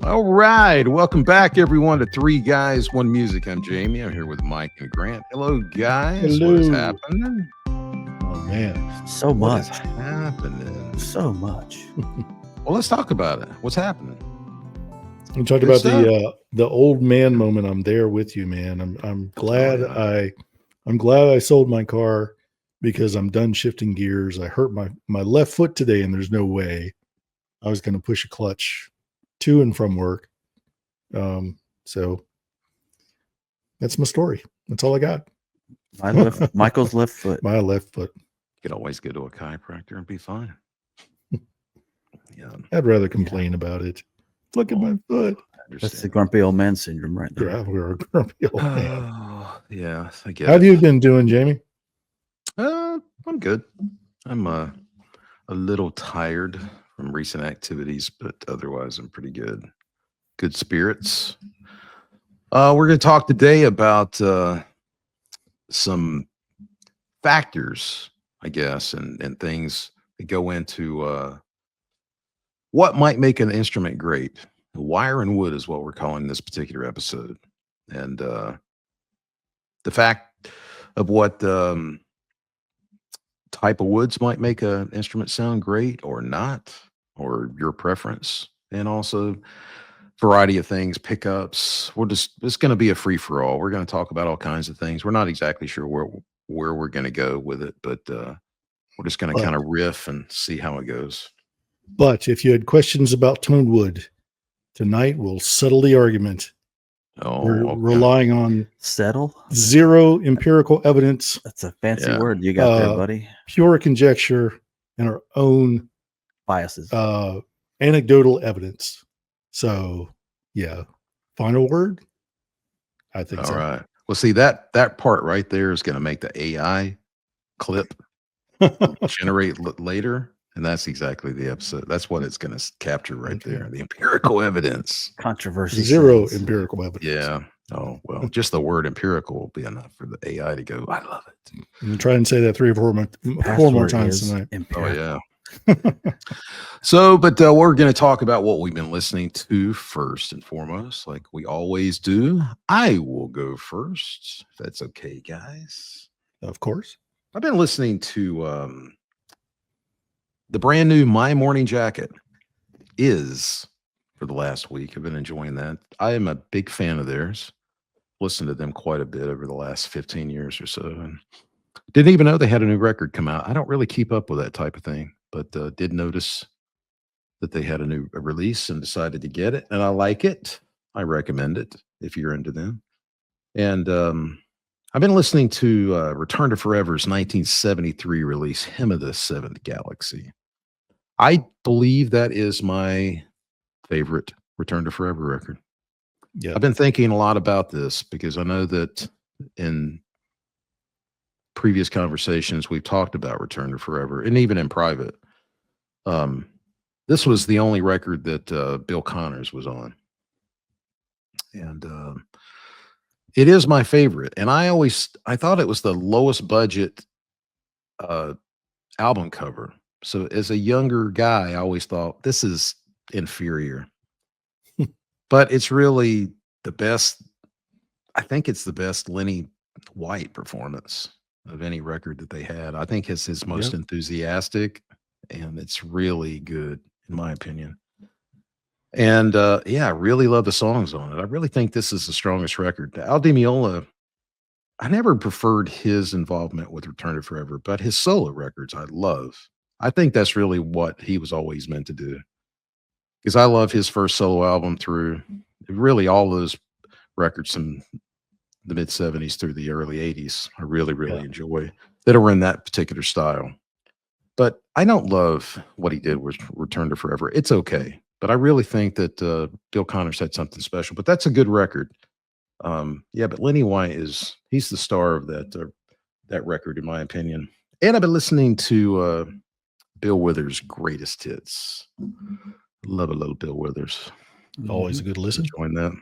All right. Welcome back, everyone, to Three Guys, One Music. I'm Jamie. I'm here with Mike and Grant. Hello, guys. What is Hello. happening? Oh man, So What is much. happening? So much. Well, let's talk about it. What's happening? I'm talking Good about stuff. the old man moment. I'm there with you, man. I'm glad yeah. I'm glad I sold my car because I'm done shifting gears. I hurt my left foot today, and there's no way I was going to push a clutch to and from work. So that's my story. That's all I got. Michael's left foot. My left foot. You could always go to a chiropractor and be fine. Yeah. I'd rather complain about it. Look at my foot. That's the grumpy old man syndrome right there. We're a grumpy old man. Oh, yeah. I get How have you been doing, Jamie? I'm good. I'm a little tired from recent activities, but otherwise I'm pretty good. Good spirits. We're going to talk today about some factors, I guess, and things that go into what might make an instrument great. Wire and wood is what we're calling this particular episode. And the fact of what type of woods might make an instrument sound great or not, or your preference, and also variety of things, pickups. It's going to be a free for all. We're going to talk about all kinds of things. We're not exactly sure where we're going to go with it, but we're just going to kind of riff and see how it goes. But if you had questions about Tonewood, tonight we'll settle the argument. We're relying on zero empirical evidence. That's a fancy word you got there, buddy. Pure conjecture and our own biases, anecdotal evidence. So, yeah, final word. I think all so. Right. Well, see that part right there is going to make the AI clip generate later. And that's exactly the episode. That's what it's going to capture right there. The empirical evidence. Controversy. Zero empirical evidence. Yeah. Oh, well, just the word empirical will be enough for the AI to go, I love it. And try and say that three or four more times tonight. Empirical. Oh, yeah. So, but we're going to talk about what we've been listening to first and foremost, like we always do. I will go first, if that's okay, guys. Of course. I've been listening to the brand new My Morning Jacket is for the last week. I've been enjoying that. I am a big fan of theirs. Listened to them quite a bit over the last 15 years or so. And didn't even know they had a new record come out. I don't really keep up with that type of thing, but did notice that they had a release and decided to get it. And I like it. I recommend it if you're into them. And I've been listening to Return to Forever's 1973 release, Hymn of the Seventh Galaxy. I believe that is my favorite Return to Forever record. Yeah, I've been thinking a lot about this because I know that in previous conversations we've talked about Return to Forever, and even in private. This was the only record that Bill Connors was on, and it is my favorite. And I thought it was the lowest budget album cover. So as a younger guy, I always thought this is inferior, but it's really the best. I think it's the best Lenny White performance of any record that they had. I think it's his most enthusiastic, and it's really good in my opinion. And yeah, I really love the songs on it. I really think this is the strongest record. Al Di Meola, I never preferred his involvement with Return to Forever, but his solo records I love. I think that's really what he was always meant to do. Because I love his first solo album through really all those records from the mid 70s through the early 80s. I really enjoy that are in that particular style. But I don't love what he did with Return to Forever. It's okay. But I really think that Bill Connors had something special. But that's a good record. Yeah, but Lenny White he's the star of that record, in my opinion. And I've been listening to Bill Withers' greatest hits. Love a little Bill Withers. Always a good listen. Join that.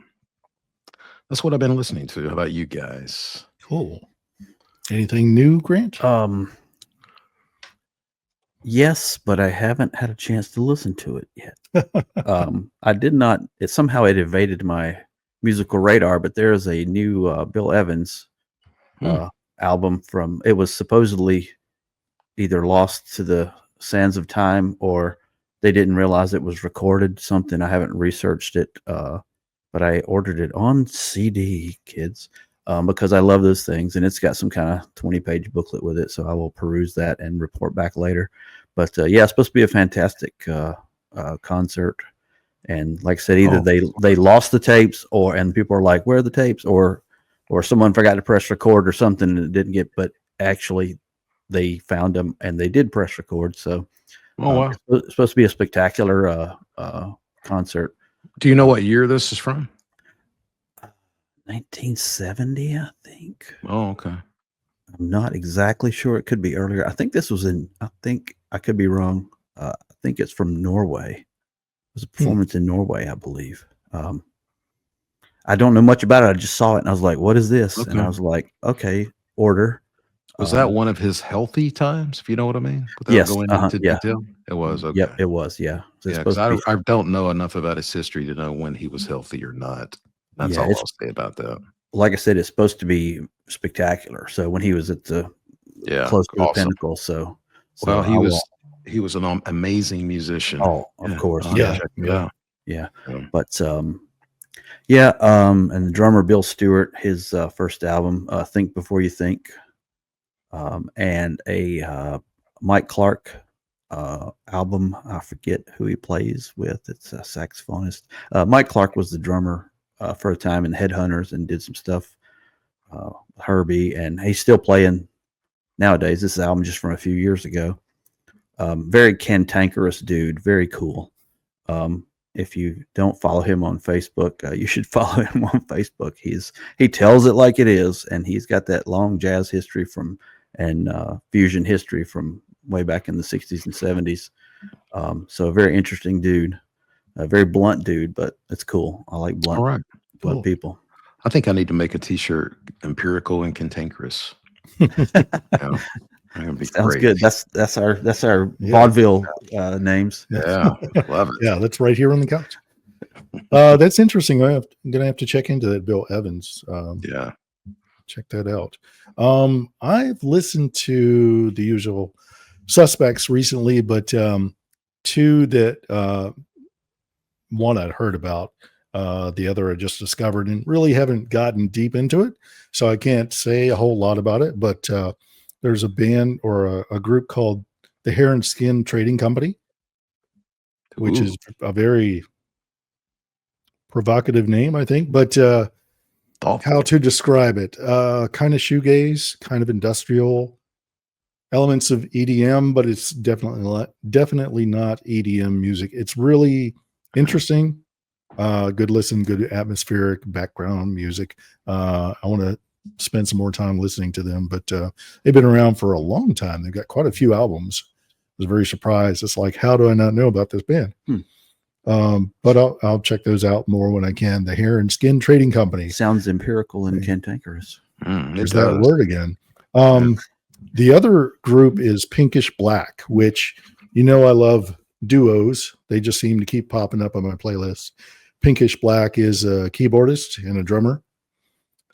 That's what I've been listening to. How about you guys? Cool. Anything new, Grant? Yes, but I haven't had a chance to listen to it yet. I did not. It somehow it evaded my musical radar. But there is a new Bill Evans album from. It was supposedly either lost to the sands of time or they didn't realize it was recorded. Something I haven't researched it, but I ordered it on CD, kids, because I love those things, and it's got some kind of 20-page booklet with it. So I will peruse that and report back later. But yeah, it's supposed to be a fantastic concert. And like I said, either they lost the tapes, and people are like, "Where are the tapes?" or someone forgot to press record or something and it didn't get. But actually, they found them and they did press record. So wow. It's supposed to be a spectacular concert. Do you know what year this is from? 1970, I think. Oh, okay. I'm not exactly sure. It could be earlier. I think this was I think I could be wrong. I think it's from Norway. It was a performance in Norway, I believe. I don't know much about it. I just saw it and I was like, what is this? Okay. And I was like, okay, order. Was that one of his healthy times, if you know what I mean? Without Yes. going into detail? It was, okay. Yep, it was, yeah. So Yeah, because I don't know enough about his history to know when he was healthy or not. That's all I'll say about that. Like I said, it's supposed to be spectacular. So when he was at the close to the pinnacle, well, he was an amazing musician. Oh, of course, yeah. But and the drummer Bill Stewart, his first album, Think Before You Think, and a Mike Clark album. I forget who he plays with. It's a saxophonist. Mike Clark was the drummer for a time in Headhunters and did some stuff with Herbie, and he's still playing nowadays. This album just from a few years ago. Very cantankerous dude, very cool. If you don't follow him on Facebook, you should follow him on Facebook. He tells it like it is, and he's got that long jazz history and fusion history from way back in the 60s and 70s. So a very interesting dude, a very blunt dude, but it's cool. I like blunt people. I think I need to make a T-shirt, empirical and cantankerous. Sounds good. That's our vaudeville names. Yeah, love it. Yeah, that's right here on the couch. That's interesting. I'm gonna have to check into that Bill Evans. Check that out. I've listened to the usual suspects recently, but two that one I'd heard about, the other I just discovered and really haven't gotten deep into it, so I can't say a whole lot about it. But there's a band or a group called the Hair and Skin Trading Company, which is a very provocative name, I think. But how to describe it? Kind of shoegaze, kind of industrial, elements of EDM, but it's definitely not EDM music. It's really interesting. Good listen, good atmospheric background music. I want to spend some more time listening to them, but they've been around for a long time. They've got quite a few albums. I was very surprised. It's like, how do I not know about this band? But I'll check those out more when I can. The Hair and Skin Trading Company. Sounds empirical and cantankerous. There's that word again. The other group is Pinkish Black, which, I love duos. They just seem to keep popping up on my playlist. Pinkish Black is a keyboardist and a drummer.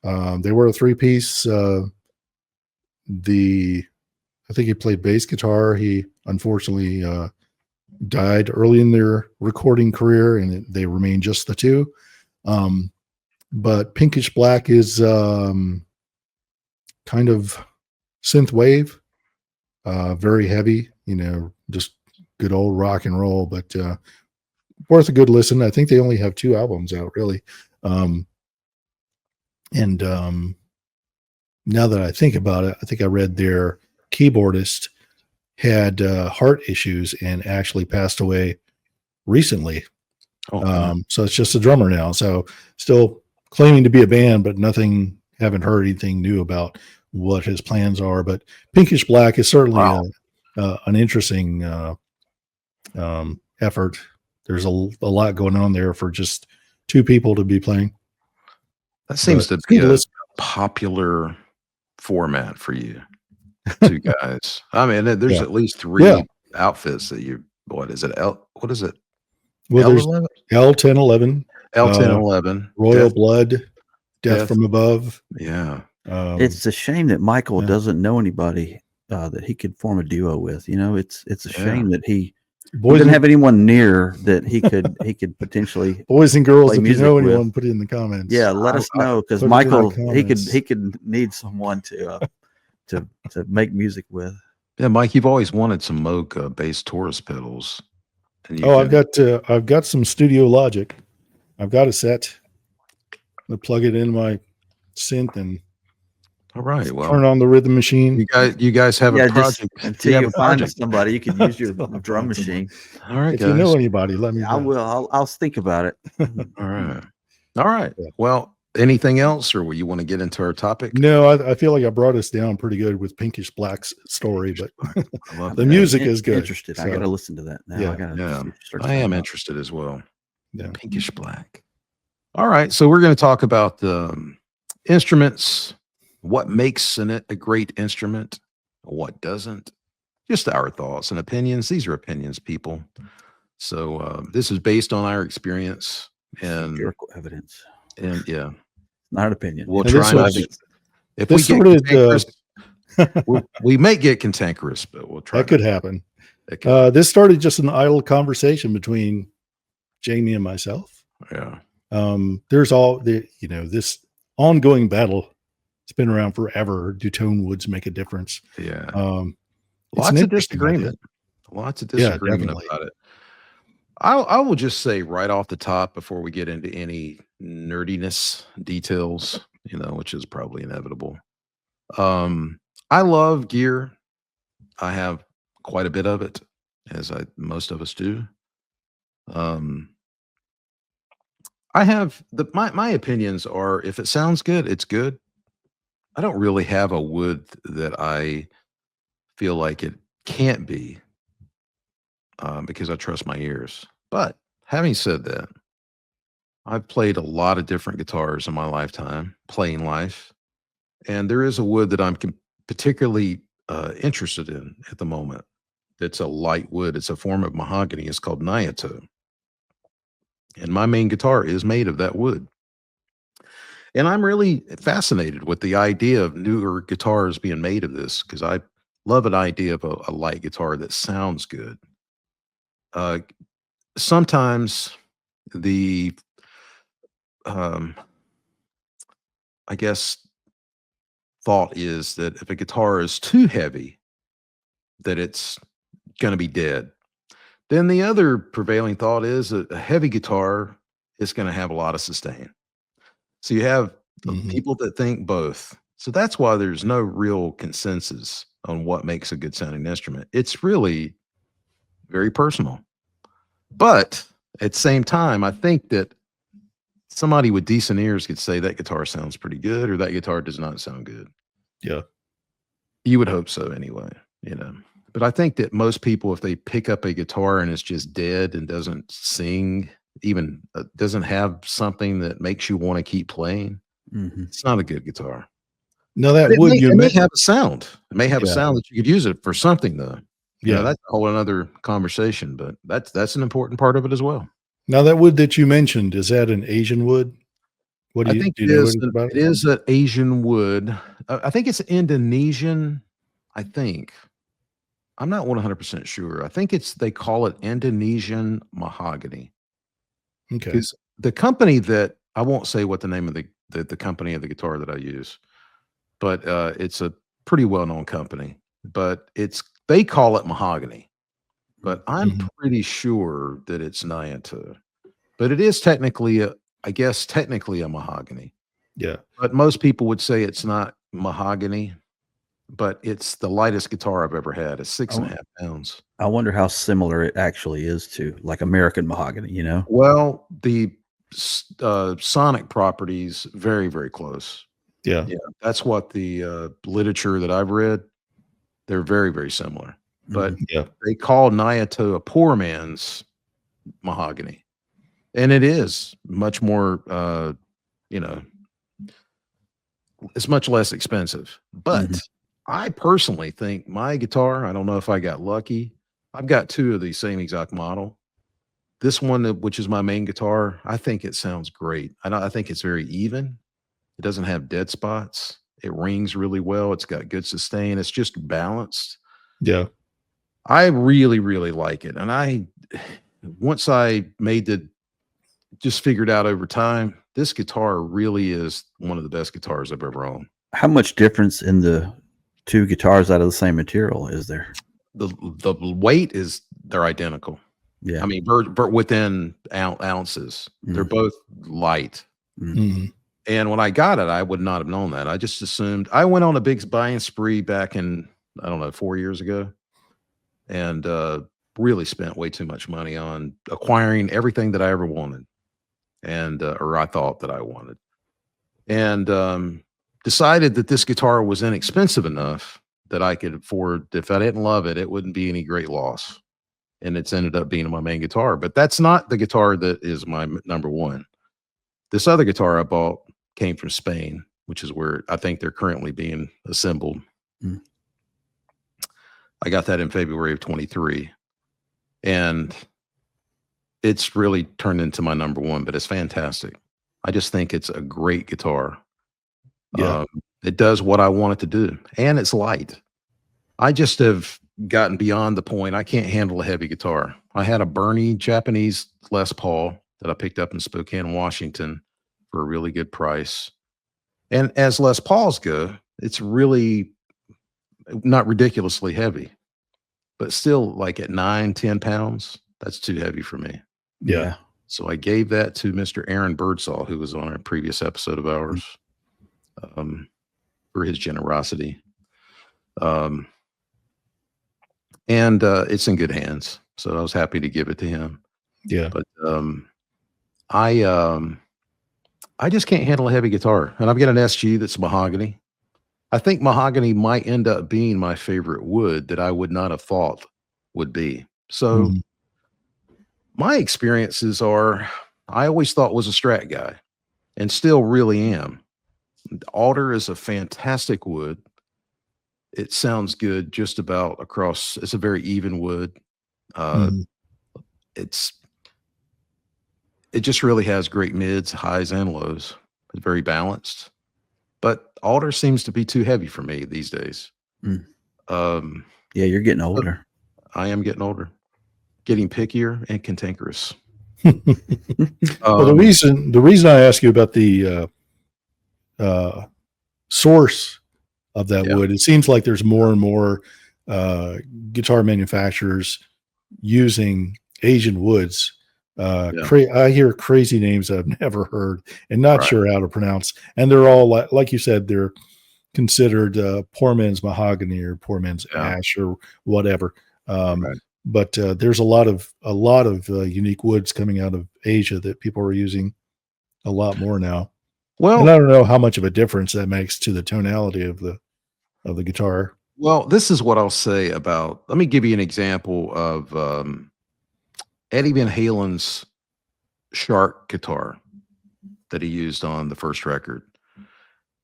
They were a three-piece. I think he played bass guitar. He unfortunately died early in their recording career, and they remain just the two. But Pinkish Black is kind of synth wave, very heavy, just good old rock and roll, but worth a good listen. I think they only have 2 albums out, really. And now that I think about it, I think I read their keyboardist had heart issues and actually passed away recently. So it's just a drummer now. So still claiming to be a band, but haven't heard anything new about what his plans are. But Pinkish Black is certainly an interesting effort. There's a lot going on there for just 2 people to be playing. That seems to be a popular format for you, 2 guys. I mean, there's at least 3 outfits that you, what is it? What is it? Well, there's L11? L1011, L1011. Royal Blood, Death Death. from Above. Yeah. It's a shame that Michael yeah. doesn't know anybody that he could form a duo with. You know, it's a shame that he Boys didn't and, have anyone near that he could potentially. boys and girls, play if you music know with. anyone, put it in the comments. Yeah, let us know, because put it in the Michael comments. he could need someone to make music with. Yeah, Mike, you've always wanted some Moog bass Taurus pedals. And Oh, I've got some Studio Logic. I've got a set. I plug it in my synth and all right. Well, turn on the rhythm machine. You guys have a project. Until you find project. somebody, you can use your drum machine. All right, If guys. you know anybody, let me know. I will. I'll think about it. All right. All right. Yeah. Well, anything else, or will you want to get into our topic? No, I feel like I brought us down pretty good with Pinkish Black's story, but the music is good. Interested. So, I got to listen to that now. Yeah. I am interested as well. Yeah. Pinkish Black. All right. So we're going to talk about instruments, what makes a great instrument, what doesn't. Just our thoughts and opinions. These are opinions, people. So this is based on our experience and empirical evidence. And yeah, not an opinion. We'll try not to. If we get cantankerous, we may get cantankerous, but we'll try. That could happen. This started just an idle conversation between Jamey and myself. Yeah. There's this ongoing battle. It's been around forever. Do Tonewoods make a difference? Yeah. Lots of disagreement. Lots of disagreement about it. I will just say right off the top, before we get into any nerdiness details, which is probably inevitable. I love gear. I have quite a bit of it, as most of us do. I have my opinions are, if it sounds good, it's good. I don't really have a wood that I feel like it can't be, because I trust my ears. But having said that, I've played a lot of different guitars in my lifetime, playing life, and there is a wood that I'm particularly interested in at the moment. It's a light wood. It's a form of mahogany. It's called nyatoh. And my main guitar is made of that wood. And I'm really fascinated with the idea of newer guitars being made of this, because I love an idea of a light guitar that sounds good. Sometimes the, I guess, thought is that if a guitar is too heavy, that it's going to be dead. Then the other prevailing thought is that a heavy guitar is going to have a lot of sustain. So you have people that think both. So that's why there's no real consensus on what makes a good sounding instrument. It's really very personal. But at the same time, I think that somebody with decent ears could say that guitar sounds pretty good or that guitar does not sound good. Yeah. You would hope so anyway, But I think that most people, if they pick up a guitar and it's just dead and doesn't sing, even doesn't have something that makes you want to keep playing, it's not a good guitar. No, that wood you may have a sound. It may have a sound that you could use it for something, though. Yeah, that's a whole another conversation, but that's an important part of it as well. Now, that wood that you mentioned, is that an Asian wood? What do you think? It is an Asian wood. I think it's Indonesian. I think. I'm not 100% sure. I think they call it Indonesian mahogany. Okay. Because the company that, I won't say what the name of the company of the guitar that I use, but it's a pretty well-known company, but they call it mahogany, but I'm pretty sure that it's nyatoh, but it is technically a mahogany. Yeah. But most people would say it's not mahogany, but it's the lightest guitar I've ever had. It's 6.5 pounds. I wonder how similar it actually is to like American mahogany, Well, the sonic properties, very, very close. Yeah. That's what the literature that I've read, they're very, very similar. But they call nyatoh a poor man's mahogany. And it is much more, it's much less expensive. But I personally think my guitar, I don't know if I got lucky, I've got 2 of the same exact model. This one, which is my main guitar, I think it sounds great. I think it's very even. It doesn't have dead spots. It rings really well. It's got good sustain. It's just balanced. Yeah. I really, really like it. And once I just figured out over time, this guitar really is one of the best guitars I've ever owned. How much difference in the 2 guitars out of the same material is there? The weight they're identical. Yeah. I mean, but within ounces, they're both light. Mhm. And when I got it, I would not have known that. I just assumed I went on a big buying spree back in, I don't know, 4 years ago, and really spent way too much money on acquiring everything that I ever wanted, and or I thought that I wanted, and decided that this guitar was inexpensive enough that I could afford. If I didn't love it, it wouldn't be any great loss. And it's ended up being my main guitar. But that's not the guitar that is my number one. This other guitar I bought came from Spain, which is where I think they're currently being assembled. Mm. I got that in February of 23. And it's really turned into my number one, but it's fantastic. I just think it's a great guitar. Yeah. It does what I want it to do, and it's light. I just have gotten beyond the point. I can't handle a heavy guitar. I had a Bernie Japanese Les Paul that I picked up in Spokane, Washington for a really good price. And as Les Pauls go, it's really not ridiculously heavy, but still like at 9-10 pounds, that's too heavy for me. Yeah. So I gave that to Mr. Aaron Birdsall, who was on a previous episode of ours, for his generosity. And it's in good hands. So I was happy to give it to him. Yeah. But I just can't handle a heavy guitar. And I've got an SG that's mahogany. I think mahogany might end up being my favorite wood that I would not have thought would be. So Mhm. my experiences are, I always thought was a Strat guy and still really am. Alder is a fantastic wood. It sounds good just about across. It's a very even wood. Mhm. It just really has great mids, highs, and lows. It's very balanced. But alder seems to be too heavy for me these days. Mm. Um, Yeah, you're getting older. I am getting older, getting pickier and cantankerous. Well, the reason I ask you about the source of that wood, it seems like there's more and more guitar manufacturers using Asian woods. I hear crazy names I've never heard and not sure how to pronounce, and they're all like you said, they're considered poor man's mahogany or poor man's ash or whatever. But there's a lot of unique woods coming out of Asia that people are using a lot more now. Well, and I don't know how much of a difference that makes to the tonality of the guitar. Well, this is what I'll say about. Let me give you an example of Eddie Van Halen's Shark guitar that he used on the first record.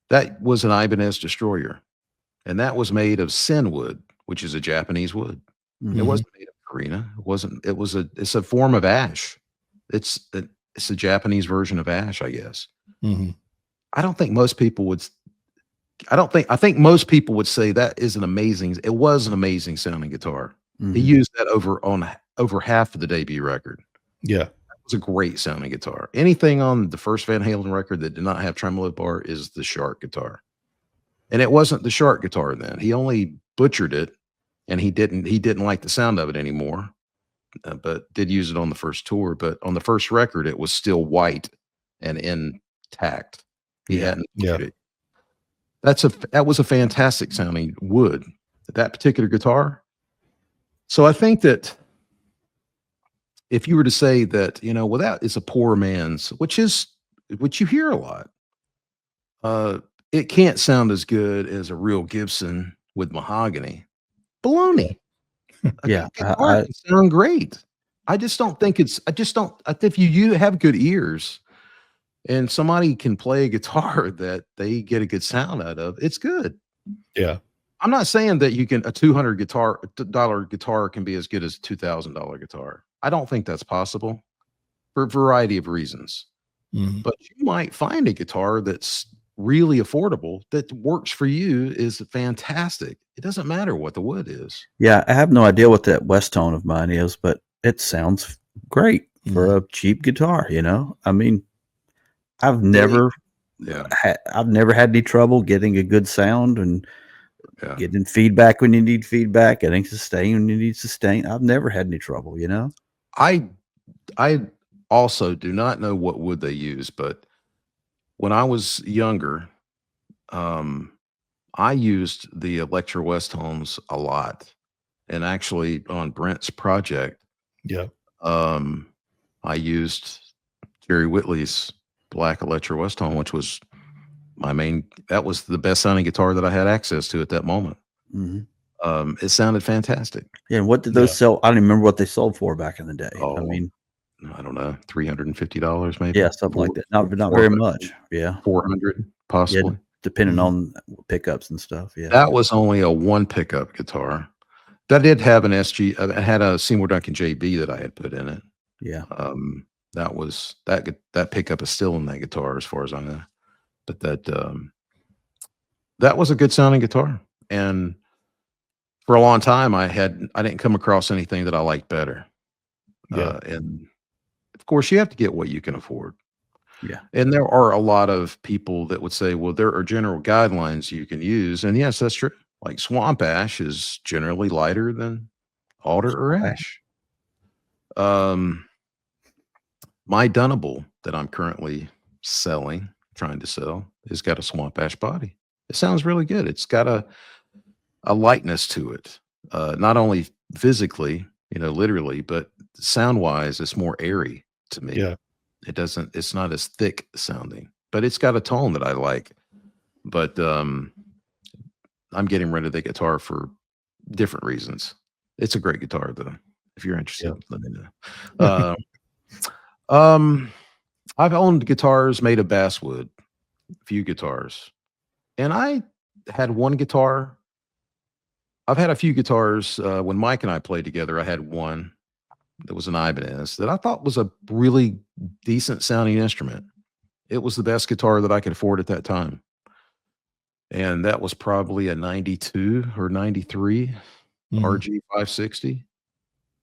That was an Ibanez Destroyer, and that was made of sin wood, which is a Japanese wood. Mm-hmm. It wasn't made of Karina. It wasn't. It's a form of ash. It's a Japanese version of ash, I guess. Mm-hmm. I think most people would say that is it was an amazing sounding guitar. Mm-hmm. He used that over half of the debut record. Yeah. It was a great sounding guitar. Anything on the first Van Halen record that did not have tremolo bar is the Shark guitar. And it wasn't the Shark guitar then. He only butchered it, and he didn't like the sound of it anymore, but did use it on the first tour. But on the first record, it was still white and intact. He hadn't butchered it. That was a fantastic sounding wood, that particular guitar. So I think that if you were to say that, well, that is a poor man's, which you hear a lot, it can't sound as good as a real Gibson with mahogany. Baloney. Yeah. It sound great. I think if you have good ears and somebody can play a guitar that they get a good sound out of, it's good. Yeah. I'm not saying that you can a $200 guitar can be as good as a $2,000 guitar. I don't think that's possible for a variety of reasons. Mhm. But you might find a guitar that's really affordable that works for you is fantastic. It doesn't matter what the wood is. Yeah, I have no idea what that West Tone of mine is, but it sounds great for a cheap guitar. I mean, I've never Yeah. I've never had any trouble getting a good sound and Yeah. getting feedback when you need feedback, getting sustain when you need sustain. I've never had any trouble. I also do not know what wood they use, but when I was younger, I used the Electro West tones a lot. And actually on Brent's project, Yeah. I used Jerry Whitley's black Electro West tone, which was that was the best sounding guitar that I had access to at that moment. It sounded fantastic. Yeah, and what did those sell? I don't even remember what they sold for back in the day. Oh, I mean, I don't know, $350 maybe. yeah, something like that. Not very much. Yeah, 400 possibly. yeah, depending on pickups and stuff. Yeah, That was only a one pickup guitar. That did have an SG. It had a Seymour Duncan JB that I had put in it. yeah. That pickup is still in that guitar as far as I know. But that was a good sounding guitar. And for a long time I didn't come across anything that I liked better. Yeah. And of course you have to get what you can afford. Yeah. And there are a lot of people that would say, well, there are general guidelines you can use. And yes, that's true. Like swamp ash is generally lighter than alder or ash. My Dunnable that I'm currently trying to sell, has got a swamp ash body. It sounds really good. It's got a lightness to it. Not only physically, literally, but sound wise, it's more airy to me. Yeah. It's not as thick sounding, but it's got a tone that I like. But I'm getting rid of the guitar for different reasons. It's a great guitar though. If you're interested, let me know. I've owned guitars made of basswood, a few guitars, and I had one guitar. I've had a few guitars. When Mike and I played together, I had one that was an Ibanez that I thought was a really decent sounding instrument. It was the best guitar that I could afford at that time. And that was probably a 92 or 93 RG 560.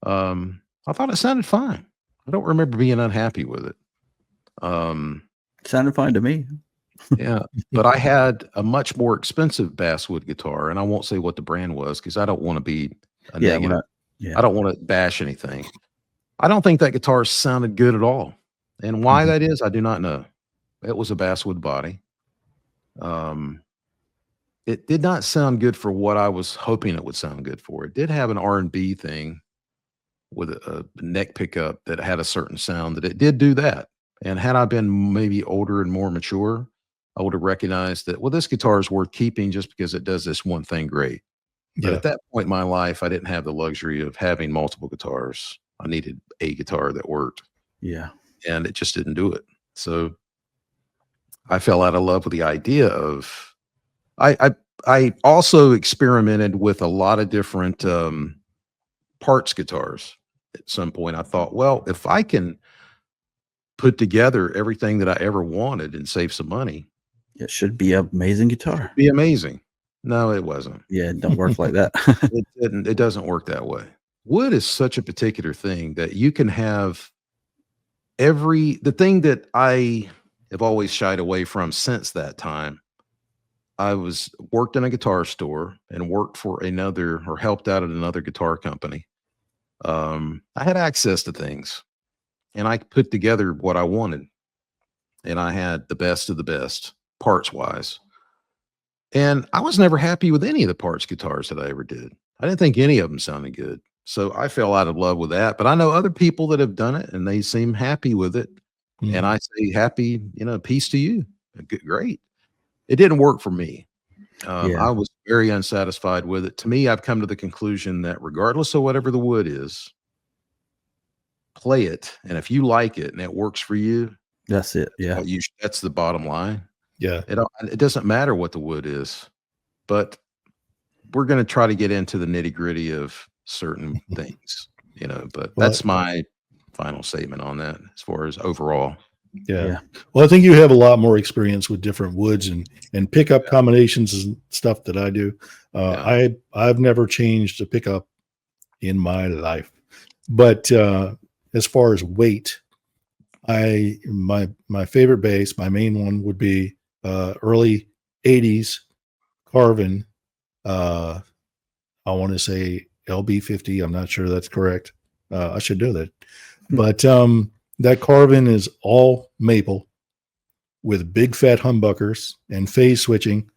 I thought it sounded fine. I don't remember being unhappy with it. Sounded fine to me. Yeah, but I had a much more expensive basswood guitar, and I won't say what the brand was because I don't want to be a negative. I don't want to bash anything. I don't think that guitar sounded good at all. And why that is, I do not know. It was a basswood body. It did not sound good for what I was hoping it would sound good for. It did have an R&B thing with a neck pickup that had a certain sound that it did do that. And had I been maybe older and more mature, I would have recognized that, well, this guitar is worth keeping just because it does this one thing great. But at that point in my life, I didn't have the luxury of having multiple guitars. I needed a guitar that worked. Yeah. And it just didn't do it. So I fell out of love with the idea of, I also experimented with a lot of different parts guitars. At some point I thought, well, if I can put together everything that I ever wanted and save some money, it should be an amazing guitar. Be amazing. No, it wasn't. Yeah, it don't work like that. It didn't. It doesn't work that way. Wood is such a particular thing that you can have the thing that I have always shied away from since that time. I worked in a guitar store and worked for helped out at another guitar company. I had access to things and I put together what I wanted, and I had the best of the best parts wise. And I was never happy with any of the parts guitars that I ever did. I didn't think any of them sounded good. So I fell out of love with that. But I know other people that have done it and they seem happy with it. And I say, happy, peace to you. Great. It didn't work for me. I was very unsatisfied with it. To me, I've come to the conclusion that regardless of whatever the wood is, play it. And if you like it and it works for you, that's it. Yeah. That's the bottom line. Yeah. It doesn't matter what the wood is, but we're going to try to get into the nitty gritty of certain things, but Well, that's my final statement on that as far as overall. yeah. Well, I think you have a lot more experience with different woods and pickup combinations and stuff that I do. I've never changed a pickup in my life, but as far as weight, my favorite bass, my main one would be early '80s Carvin. I want to say LB50. I'm not sure that's correct. I should know that, but that Carvin is all maple with big fat humbuckers and phase switching,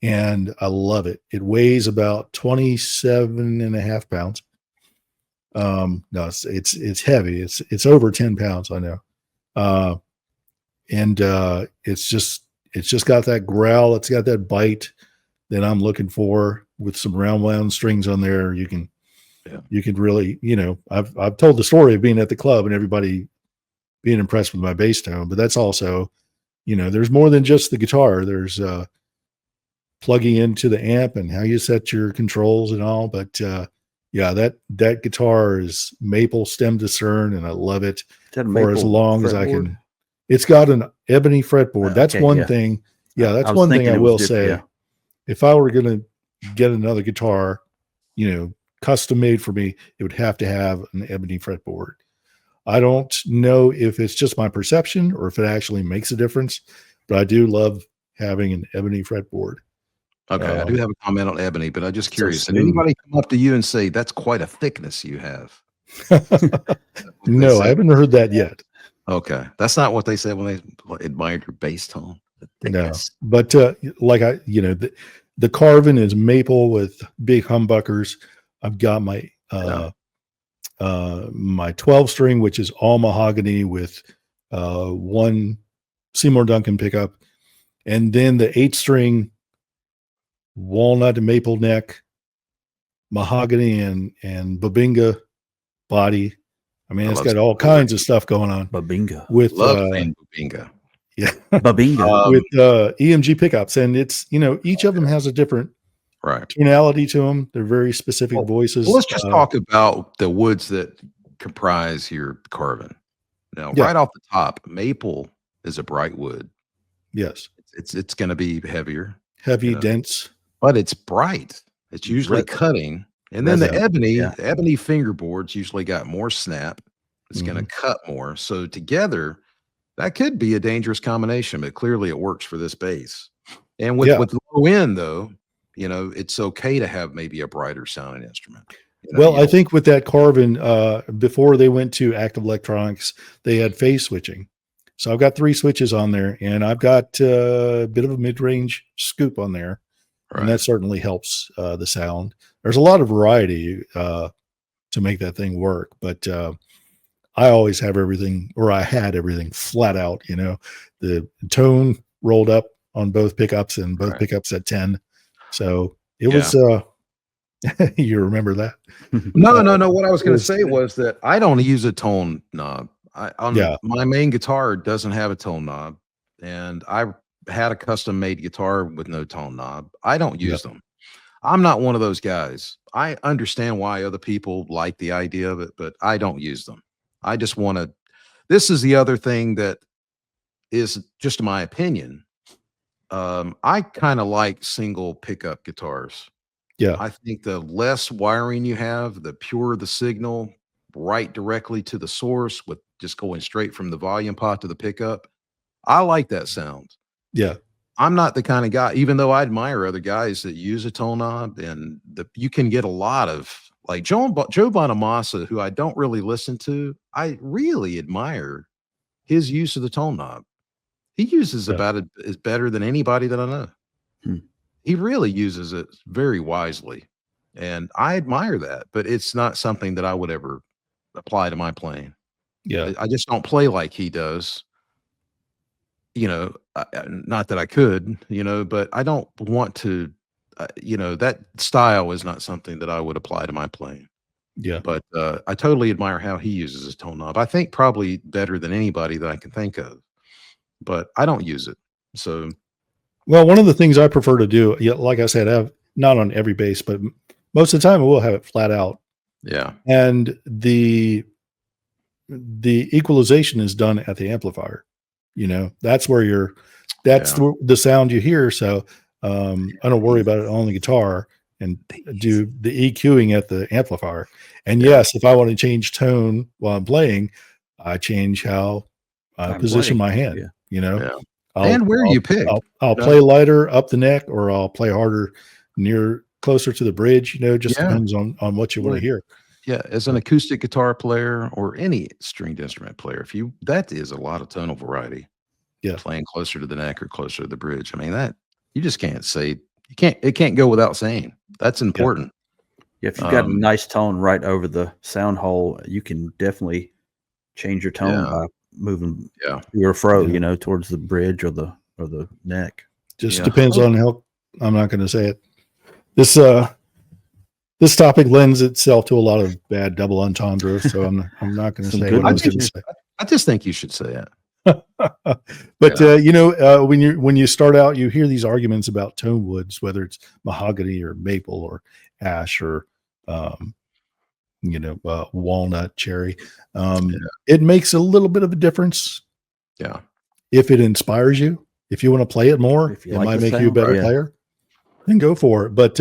and I love it. It weighs about 27.5 pounds. No, it's heavy. It's over 10 pounds. I know. And it's just got that growl. It's got that bite that I'm looking for with some round wound strings on there. You can really, I've told the story of being at the club and everybody being impressed with my bass tone, but that's also, there's more than just the guitar. There's plugging into the amp and how you set your controls and all. But that guitar is maple stem discern, and I love it for as long as I can. It's got an ebony fretboard. That's one thing. Yeah, that's one thing I will say. Yeah. If I were going to get another guitar, custom made for me, it would have to have an ebony fretboard. I don't know if it's just my perception or if it actually makes a difference, but I do love having an ebony fretboard. Okay, I do have a comment on ebony, but I'm just curious. Did anybody come up to you and say, that's quite a thickness you have? No, I haven't heard that yet. Okay. That's not what they said when they admired your bass tone. No, but the Carvin is maple with big humbuckers. I've got my my 12 string, which is all mahogany with one Seymour Duncan pickup, and then the 8 string walnut and maple neck, mahogany and babinga body. I mean, it's got all kinds of stuff going on. Babinga with babinga. Yeah, babinga with EMG pickups, and it's each of them has a different tonality to them. They're very specific voices. Well, let's just talk about the woods that comprise your Carvin. Now, right off the top, maple is a bright wood. Yes, it's going to be heavier, dense, but it's bright. It's usually cutting. And then the ebony fingerboards usually got more snap. It's going to cut more. So together, that could be a dangerous combination, but clearly it works for this bass. And with low end, though, it's okay to have maybe a brighter sounding instrument. I think with that Carvin, before they went to active electronics, they had phase switching. So I've got 3 switches on there, and I've got a bit of a mid-range scoop on there. And that certainly helps the sound. There's a lot of variety to make that thing work, but I always have everything, or I had everything flat out, the tone rolled up on both pickups and both pickups at 10. So it was, you remember that? No. What I was going to say was that I don't use a tone knob. My main guitar doesn't have a tone knob, and I had a custom made guitar with no tone knob. I don't use them. I'm not one of those guys. I understand why other people like the idea of it, but I don't use them. I just want to, this is the other thing that is just my opinion. I kind of like single pickup guitars. Yeah. I think the less wiring you have, the purer the signal, right directly to the source with just going straight from the volume pot to the pickup. I like that sound. Yeah. I'm not the kind of guy, even though I admire other guys that use a tone knob, and you can get a lot of, like Joe Bonamassa, who I don't really listen to. I really admire his use of the tone knob. He uses about it is better than anybody that I know. He really uses it very wisely, and I admire that, but it's not something that I would ever apply to my playing. Yeah. I just don't play like he does. Not that I could, but I don't want to, that style is not something that I would apply to my playing. Yeah. But I totally admire how he uses his tone knob. I think probably better than anybody that I can think of, but I don't use it. So, well, one of the things I prefer to do, like I said, not on every bass, but most of the time we'll have it flat out. Yeah. And the equalization is done at the amplifier. That's where that's Yeah. the sound you hear. So I don't worry about it on the guitar and do the EQing at the amplifier. And Yeah. yes, if I want to change tone while I'm playing, I change how I I'm position playing. my hand. Yeah. I'll, And where you pick. I'll play lighter up the neck, or I'll play harder closer to the bridge. Just Yeah. depends on what you want to hear. Yeah, as an acoustic guitar player or any stringed instrument player, that is a lot of tonal variety. Yeah. Playing closer to the neck or closer to the bridge. I mean, that you just can't say it can't go without saying. That's important. Yeah, if you've got a nice tone right over the sound hole, you can definitely change your tone by moving to or fro, towards the bridge or the neck. Just depends on how. I'm not going to say it. This topic lends itself to a lot of bad double entendre, so I'm not going to say what I was going to say. I just think you should say it. But when you start out, you hear these arguments about Tonewoods, whether it's mahogany or maple or ash or walnut, cherry. It makes a little bit of a difference. Yeah. If it inspires you, if you want to play it more, it might make you a better player. Then go for it. But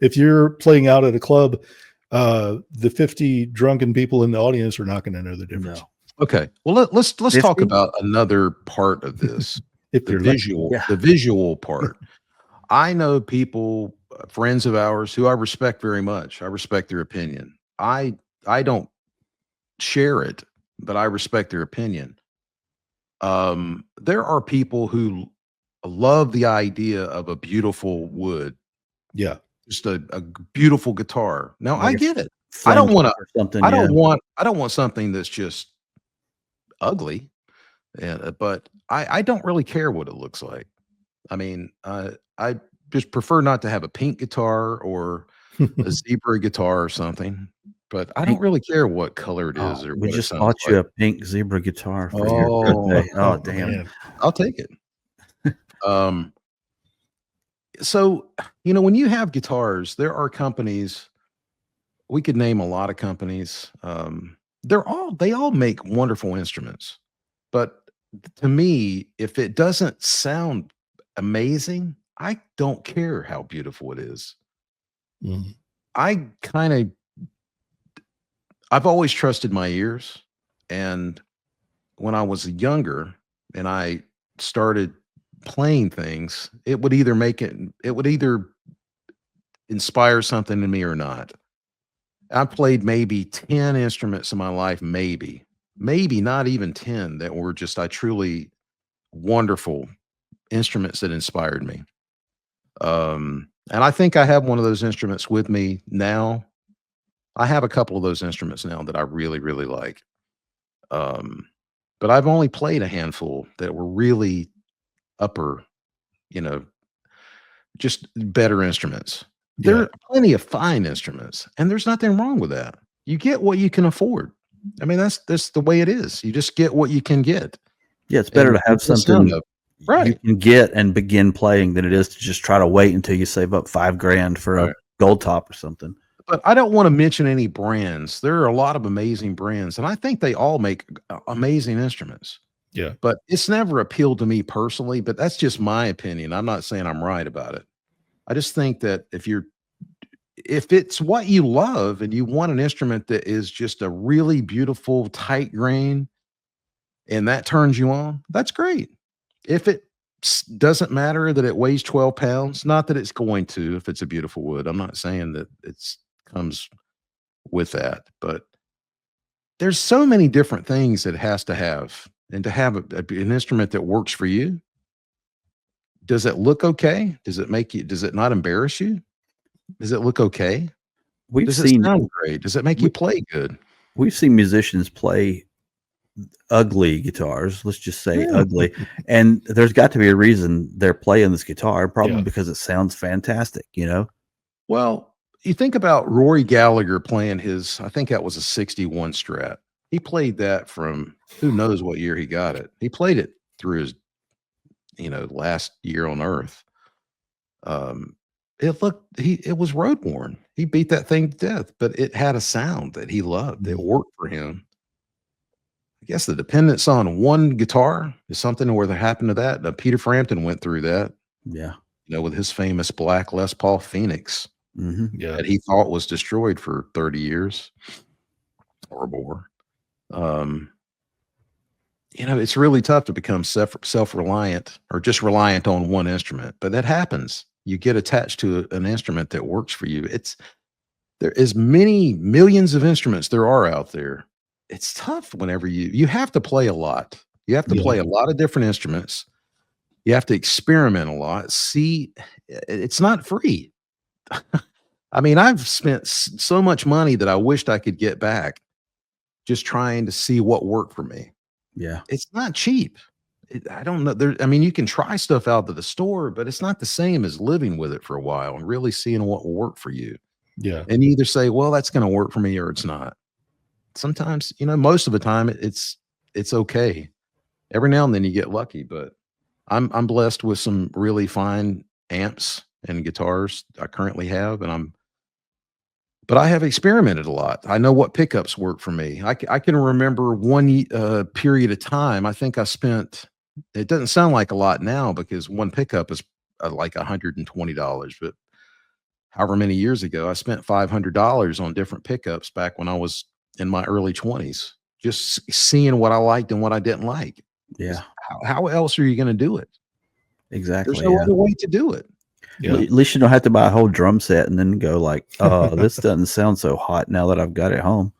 if you're playing out at a club, the 50 drunken people in the audience are not going to know the difference. No. Okay. Well, let's talk about another part of this. The visual part. I know people, friends of ours who I respect very much. I respect their opinion. I don't share it, but I respect their opinion. There are people who love the idea of a beautiful wood. Yeah. Just a beautiful guitar. Now I get it. I don't want something that's just ugly. But I don't really care what it looks like. I mean, I just prefer not to have a pink guitar or a zebra guitar or something. But I don't really care what color it is. We just bought you a pink zebra guitar for your birthday. Oh, damn. Man. I'll take it. So, when you have guitars, there are companies, we could name a lot of companies. They all make wonderful instruments. But to me, if it doesn't sound amazing, I don't care how beautiful it is. Mm-hmm. I've always trusted my ears. And when I was younger and I started playing things, it would either inspire something in me or not. I played maybe 10 instruments in my life, maybe not even 10 that were just truly wonderful instruments that inspired me. And I think I have one of those instruments with me now. I have a couple of those instruments now that I really, really like. But I've only played a handful that were really upper, just better instruments. There are plenty of fine instruments, and there's nothing wrong with that. You get what you can afford. I mean, that's the way it is. You just get what you can get. Yeah, it's better to have something you can get and begin playing than it is to just try to wait until you save up $5,000 for a gold top or something. But I don't want to mention any brands. There are a lot of amazing brands, and I think they all make amazing instruments. Yeah. But it's never appealed to me personally, but that's just my opinion. I'm not saying I'm right about it. I just think that if it's what you love and you want an instrument that is just a really beautiful, tight grain, and that turns you on, that's great. If it doesn't matter that it weighs 12 pounds, not that it's going to, if it's a beautiful wood, I'm not saying that it's comes with that, but there's so many different things it has to have, and to have an instrument that works for you. Does it look okay? Does it not embarrass you? Does it look okay? Does it sound great? Does it make you play good? We've seen musicians play ugly guitars, let's just say ugly, and there's got to be a reason they're playing this guitar, probably because it sounds fantastic, Well, you think about Rory Gallagher playing I think that was a 61 Strat. He played that from who knows what year he got it. He played it through his last year on earth. it was road worn. He beat that thing to death, but it had a sound that he loved. It Mm. worked for him. I guess the dependence on one guitar is something where that happened to that. Peter Frampton went through that, Yeah. with his famous black Les Paul Phoenix Hmm. Yeah. that he thought was destroyed for 30 years or more. Um, it's really tough to become self-reliant or just reliant on one instrument, but that happens. You get attached to an instrument that works for you. There is many millions of instruments there are out there. It's tough whenever you have to play a lot. You have to Yeah. play a lot of different instruments. You have to experiment a lot. See, it's not free. I mean, I've spent so much money that I wished I could get back just trying to see what worked for me. Yeah. It's not cheap. I don't know. You can try stuff out at the store, but it's not the same as living with it for a while and really seeing what will work for you. Yeah. And you either say, well, that's going to work for me or it's not. Sometimes, most of the time it's okay. Every now and then you get lucky, but I'm blessed with some really fine amps and guitars I currently have, but I have experimented a lot. I know what pickups work for me. I can remember one period of time. I think I spent. It doesn't sound like a lot now because one pickup is like $120, but however many years ago, I spent $500 on different pickups back when I was in my early 20s, just seeing what I liked and what I didn't like. 'Cause Yeah. how else are you going to do it? There's Exactly. no Yeah. other way to do it. Yeah. At least you don't have to buy a whole drum set and then go like, "Oh, this doesn't sound so hot now that I've got it home."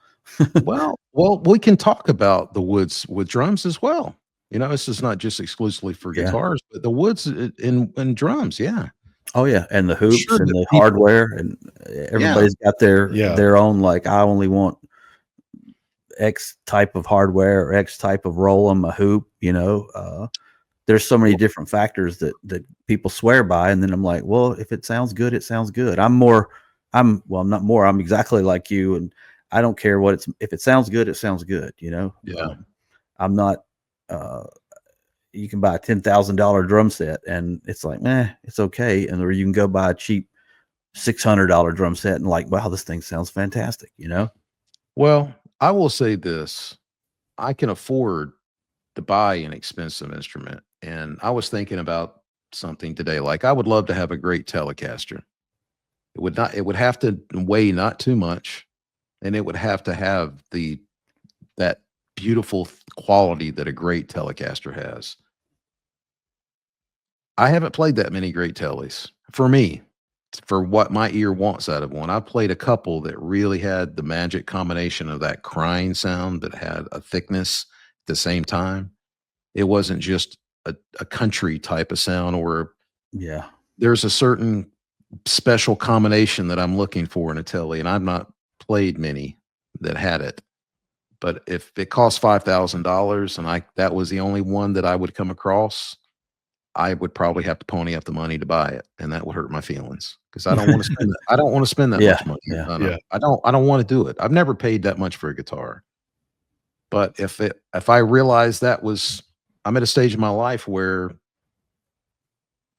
Well, we can talk about the woods with drums as well. This is not just exclusively for Yeah. guitars, but the woods in drums. Yeah, Oh yeah, and the I'm hoops sure and that the people. hardware and Yeah, everybody's got their Yeah. their own like I only want X type of hardware or X type of roll on my hoop, there's so many different factors that people swear by, and then I'm like, well, if it sounds good, it sounds good. I'm not more. I'm exactly like you, and I don't care if it sounds good, it sounds good. Yeah. I'm not. You can buy a $10,000 drum set, and it's like, it's okay, or you can go buy a cheap $600 drum set, and like, wow, this thing sounds fantastic. Well, I will say this: I can afford to buy an expensive instrument, and I was thinking about something today. Like, I would love to have a great Telecaster. It would not. It would have to weigh not too much, and it would have to have that beautiful quality that a great Telecaster has. I haven't played that many great tellies for me, for what my ear wants out of one. I played a couple that really had the magic combination of that crying sound that had a thickness at the same time. It wasn't just a country type of sound, or Yeah. there's a certain special combination that I'm looking for in a telly, and I've not played many that had it. But if it cost $5,000 and that was the only one that I would come across, I would probably have to pony up the money to buy it, and that would hurt my feelings because I don't want to spend that. I don't want to spend that Yeah. much money. Yeah. Yeah. I don't want to do it. I've never paid that much for a guitar. But if I realized I'm at a stage in my life where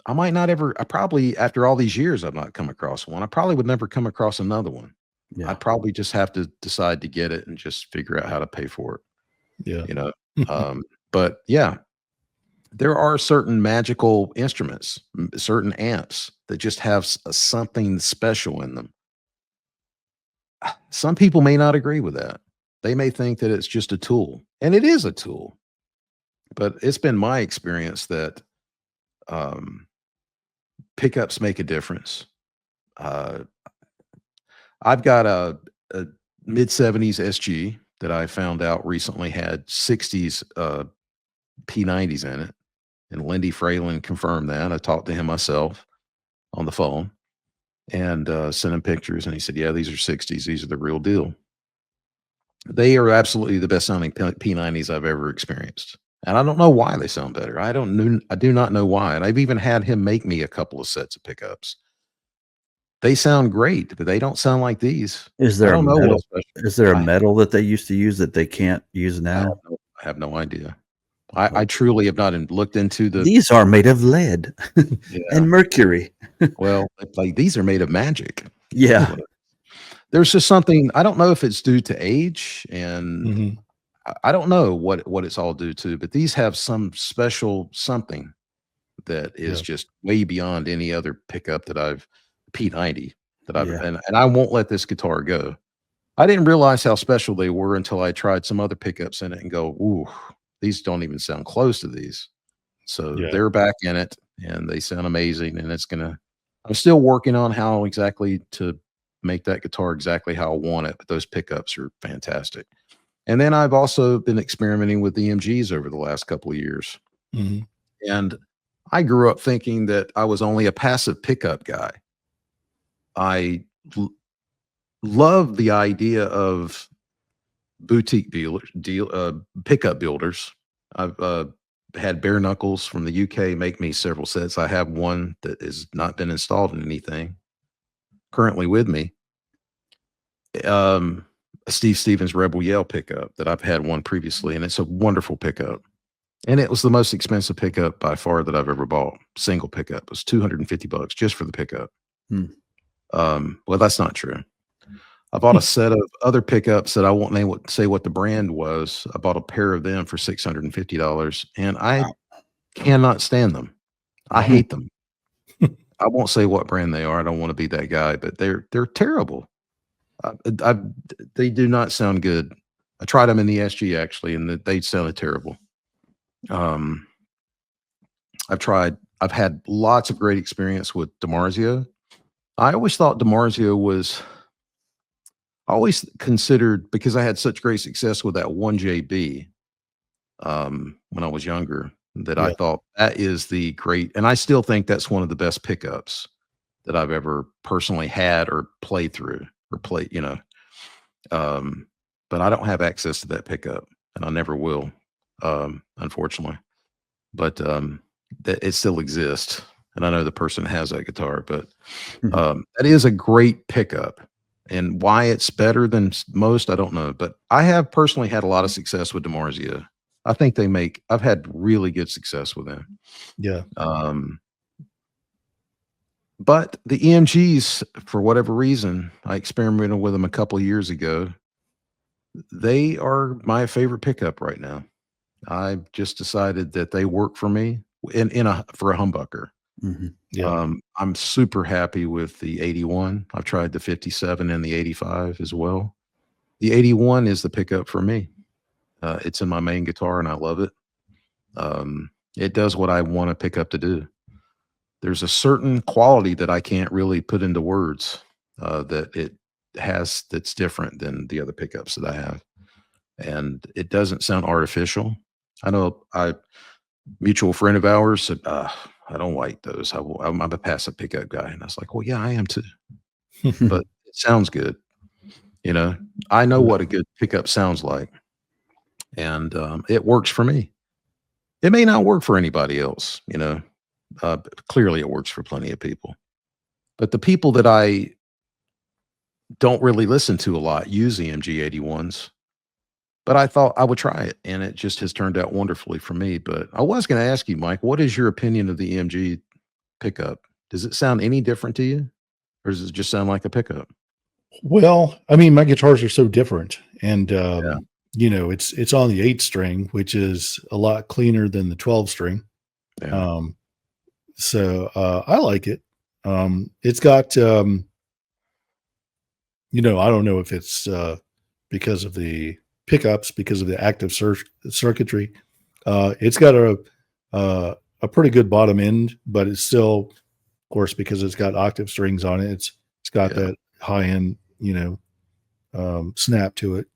I might not ever. I probably, after all these years, I've not come across one. I probably would never come across another one. Yeah. I'd probably just have to decide to get it and just figure out how to pay for it. Yeah. You know. But yeah, there are certain magical instruments, certain amps that just have something special in them. Some people may not agree with that. They may think that it's just a tool, and it is a tool. But it's been my experience that um, pickups make a difference. Uh, I've got a mid 70s SG that I found out recently had 60s P90s in it. And Lindy Fralin confirmed that. I talked to him myself on the phone and sent him pictures. And he said, yeah, these are 60s. These are the real deal. They are absolutely the best sounding P90s I've ever experienced. And I don't know why they sound better. I do not know why. And I've even had him make me a couple of sets of pickups. They sound great, but they don't sound like these. Is I there a don't know metal? what's special. Is there a metal that they used to use that they can't use I now? have no idea. I truly have not looked into the. These are made of lead Yeah. and mercury. Well, like these are made of magic. Yeah. That's what there's just something, I don't know if it's due to age, and Mhm. I don't know what it's all due to, but these have some special something that is Yeah. just way beyond any other pickup that I've P90 that I've Yeah. and I won't let this guitar go. I didn't realize how special they were until I tried some other pickups in it and go, "Ooh, these don't even sound close to these." So Yeah. they're back in it and they sound amazing, and I'm still working on how exactly to make that guitar exactly how I want it, but those pickups are fantastic. And then I've also been experimenting with EMGs over the last couple of years. Mhm. And I grew up thinking that I was only a passive pickup guy. I l- love the idea of boutique pickup builders. I've had bare knuckles from the UK make me several sets. I have one that has not been installed in anything currently with me. Um, a Steve Stevens Rebel Yell pickup that I've had one previously, and it's a wonderful pickup. And it was the most expensive pickup by far that I've ever bought. Single pickup it was $250 just for the pickup. Hmm. Well, that's not true. I bought a set of other pickups that I won't say what the brand was. I bought a pair of them for $650, and I Wow. cannot stand them. I Wow. hate them. I won't say what brand they are. I don't want to be that guy, but they're terrible. I they do not sound good. I tried them in the SG actually, and they sounded terrible. Um, I've had lots of great experience with DiMarzio. I always thought DiMarzio was I always considered, because I had such great success with that 1JB when I was younger, that I Yeah. thought that is the great, and I still think that's one of the best pickups that I've ever personally had or played through or played, Um, but I don't have access to that pickup, and I never will, unfortunately. But that it still exists, and I know the person has that guitar. But Mhm. that is a great pickup, and why it's better than most, I don't know. But I have personally had a lot of success with DiMarzio. I think I've had really good success with them. Yeah. Um, but the EMGs, for whatever reason, I experimented with them a couple of years ago. They are my favorite pickup right now. I just decided that they work for me for a humbucker. Mhm. Yeah. I'm super happy with the 81. I've tried the 57 and the 85 as well. The 81 is the pickup for me. It's in my main guitar and I love it. It does what I want a pickup to do. There's a certain quality that I can't really put into words that it has that's different than the other pickups that I have. And it doesn't sound artificial. I know I mutual friend of ours said, I don't like those. I'm a passive pickup guy. And I was like, well, yeah, I am too. But it sounds good. You know, I know Yeah. what a good pickup sounds like. And it works for me. It may not work for anybody else, but clearly it works for plenty of people. But the people that I don't really listen to a lot use EMG 81s. But I thought I would try it, and it just has turned out wonderfully for me. But I was going to ask you, Mike, what is your opinion of the EMG pickup? Does it sound any different to you, or does it just sound like a pickup? Well, I mean, my guitars are so different, and Yeah, it's on the 8 string, which is a lot cleaner than the 12 string. yeah, Um, so I like it. It's got I don't know if it's because of the pickups, because of the active circuitry. It's got a pretty good bottom end, but it's still, of course, because it's got octave strings on it. It's got yeah. that high end, snap to it.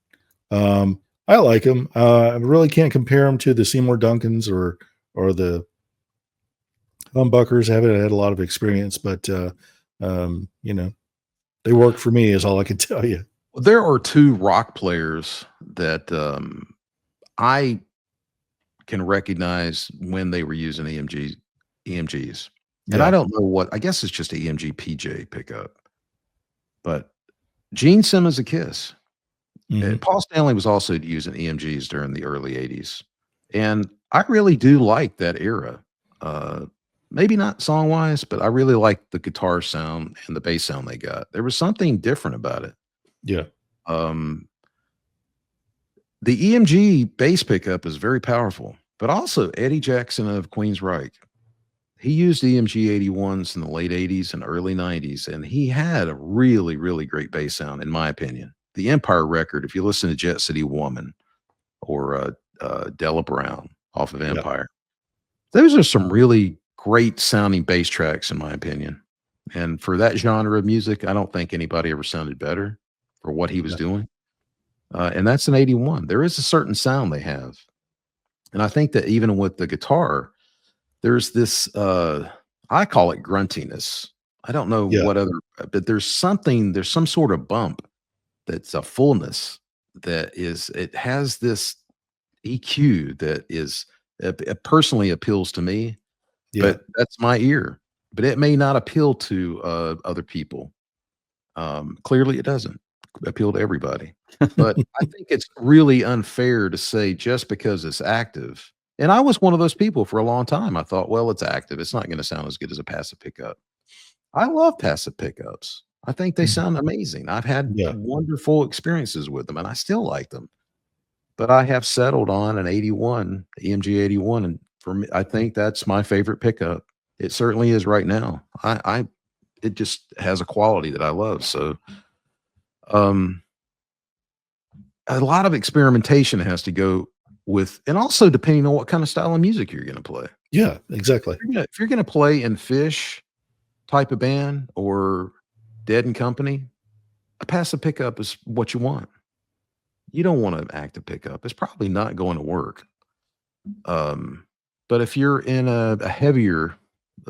I like them. I really can't compare them to the Seymour Duncans or the humbuckers. I haven't had a lot of experience, but um, you know, they work for me is all I can tell you. Well, there are two rock players that I can recognize when they were using EMGs, and I Yeah. don't know what. I guess it's just an EMG PJ pickup, but Gene Simmons a Kiss. Hmm. Paul Stanley was also using EMGs during the early '80s, And I really do like that era. Maybe not song wise, but I really like the guitar sound and the bass sound they got. There was something different about it. Yeah. Um, the EMG bass pickup is very powerful, but also Eddie Jackson of Queensryche. He used EMG 81s in the late 80s and early 90s, and he had a really, really great bass sound, in my opinion. The Empire record, if you listen to Jet City Woman or Della Brown off of Yeah. Empire, those are some really great sounding bass tracks, in my opinion. And for that genre of music, I don't think anybody ever sounded better for what he was Yeah. doing. And that's an 81. There is a certain sound they have. And I think that even with the guitar, there's this, I call it gruntiness. I don't know Yeah. what other, but there's some sort of bump that's a fullness that is, it has this EQ that is, it personally appeals to me, Yeah. but that's my ear. But it may not appeal to other people. Clearly, it doesn't appeal to everybody. But I think it's really unfair to say just because it's active. And I was one of those people for a long time. I thought, well, it's active. It's not going to sound as good as a passive pickup. I love passive pickups. I think they Mhm. sound amazing. I've had Yeah. wonderful experiences with them and I still like them. But I have settled on an 81, EMG 81. And for me, I think that's my favorite pickup. It certainly is right now. It just has a quality that I love. So, um, a lot of experimentation has to go with, and also depending on what kind of style of music you're going to play. Yeah. Exactly. If you're going to play in Fish type of band or Dead and Company, a passive pickup is what you want. You don't want an active pickup. It's probably not going to work. Um, but if you're in a heavier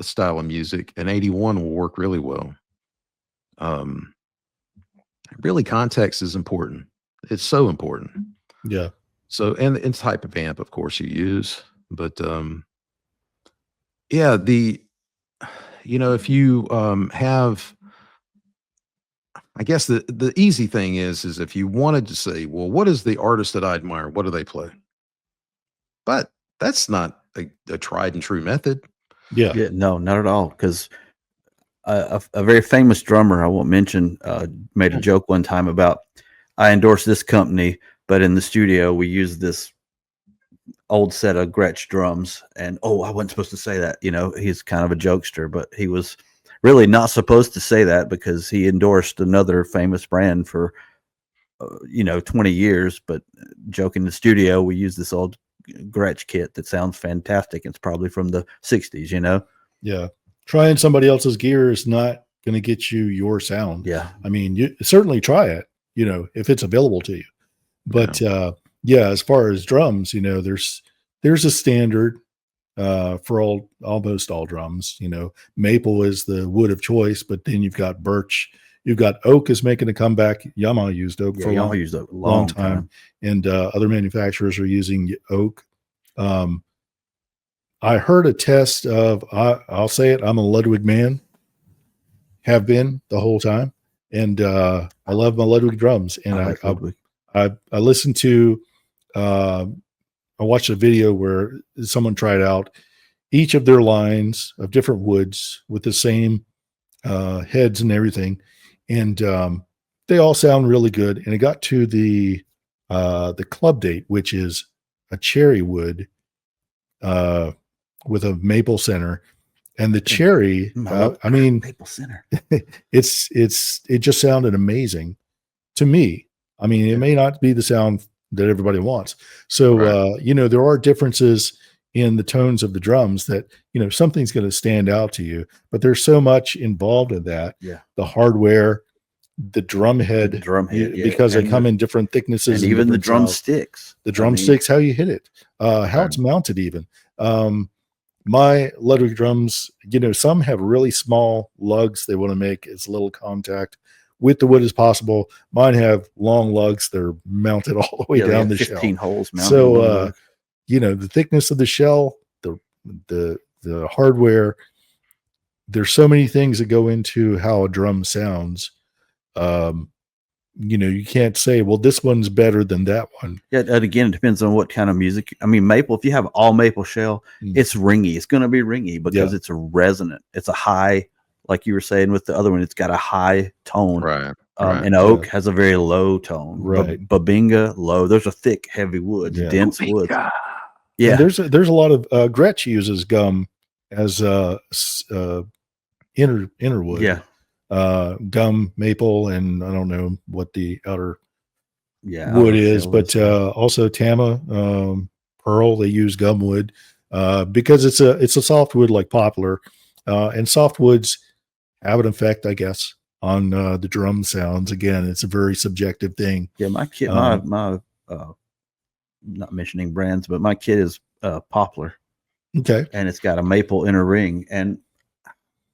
style of music, an 81 will work really well. Um, really, context is important. It's so important. Yeah. So, and type of amp, of course, you use, but yeah, if you have, I guess the easy thing is if you wanted to say, well, what is the artist that I admire? What do they play? But that's not a tried and true method. Yeah. Yeah, no, not at all. Because a very famous drummer I won't mention made a joke one time about I endorse this company, but in the studio we use this old set of Gretsch drums, and I wasn't supposed to say that. He's kind of a jokester, but he was really not supposed to say that because he endorsed another famous brand for 20 years. But joke in the studio, we use this old Gretsch kit that sounds fantastic. It's probably from the 60s. Yeah. Trying somebody else's gear is not going to get you your sound. Yeah. I mean, you certainly try it, if it's available to you. But yeah, as far as drums, there's a standard for almost all drums. Maple is the wood of choice, but then you've got birch, you've got oak is making a comeback. Yamaha used oak for a Yamaha used a long time, and other manufacturers are using oak. I heard a test of, I'll say it, I'm a Ludwig man, have been the whole time. And I love my Ludwig drums. And I like Ludwig. I listened to, I watched a video where someone tried out each of their lines of different woods with the same heads and everything. And they all sound really good. And it got to the club date, which is a cherry wood with a maple center. And the cherry, I mean, maple center. it just sounded amazing to me. I mean, it may not be the sound that everybody wants. So, Right. There are differences in the tones of the drums that, something's going to stand out to you, but there's so much involved in that. Yeah. The hardware, the drum head, because they come in different thicknesses and even the drumsticks, how you hit it, how it's mounted even. My Ludwig drums, some have really small lugs they want to make as little contact with the wood as possible. Mine have long lugs that are mounted all the way down the 15 shell. holes mounted. So, the thickness of the shell, the hardware, there's so many things that go into how a drum sounds. you can't say, well, this one's better than that one. Yeah, and again, it depends on what kind of music. I mean, maple, if you have all maple shell, it's ringy. It's going to be ringy because it's a resonant. It's a high, like you were saying with the other one, it's got a high tone. Right. And oak has a very low tone. Right. Babinga, low. There's a thick, heavy wood, dense wood. Yeah. And there's a lot of Gretsch uses gum as inner wood. Yeah. Gum, maple, and I don't know what the outer wood outer is, shell but also Tama, Pearl, they use gum wood because it's a softwood like poplar, and softwoods have an effect, I guess, on the drum sounds. Again, it's a very subjective thing. Yeah, my kid, my not mentioning brands, but my kid is poplar. Okay, and it's got a maple inner ring, and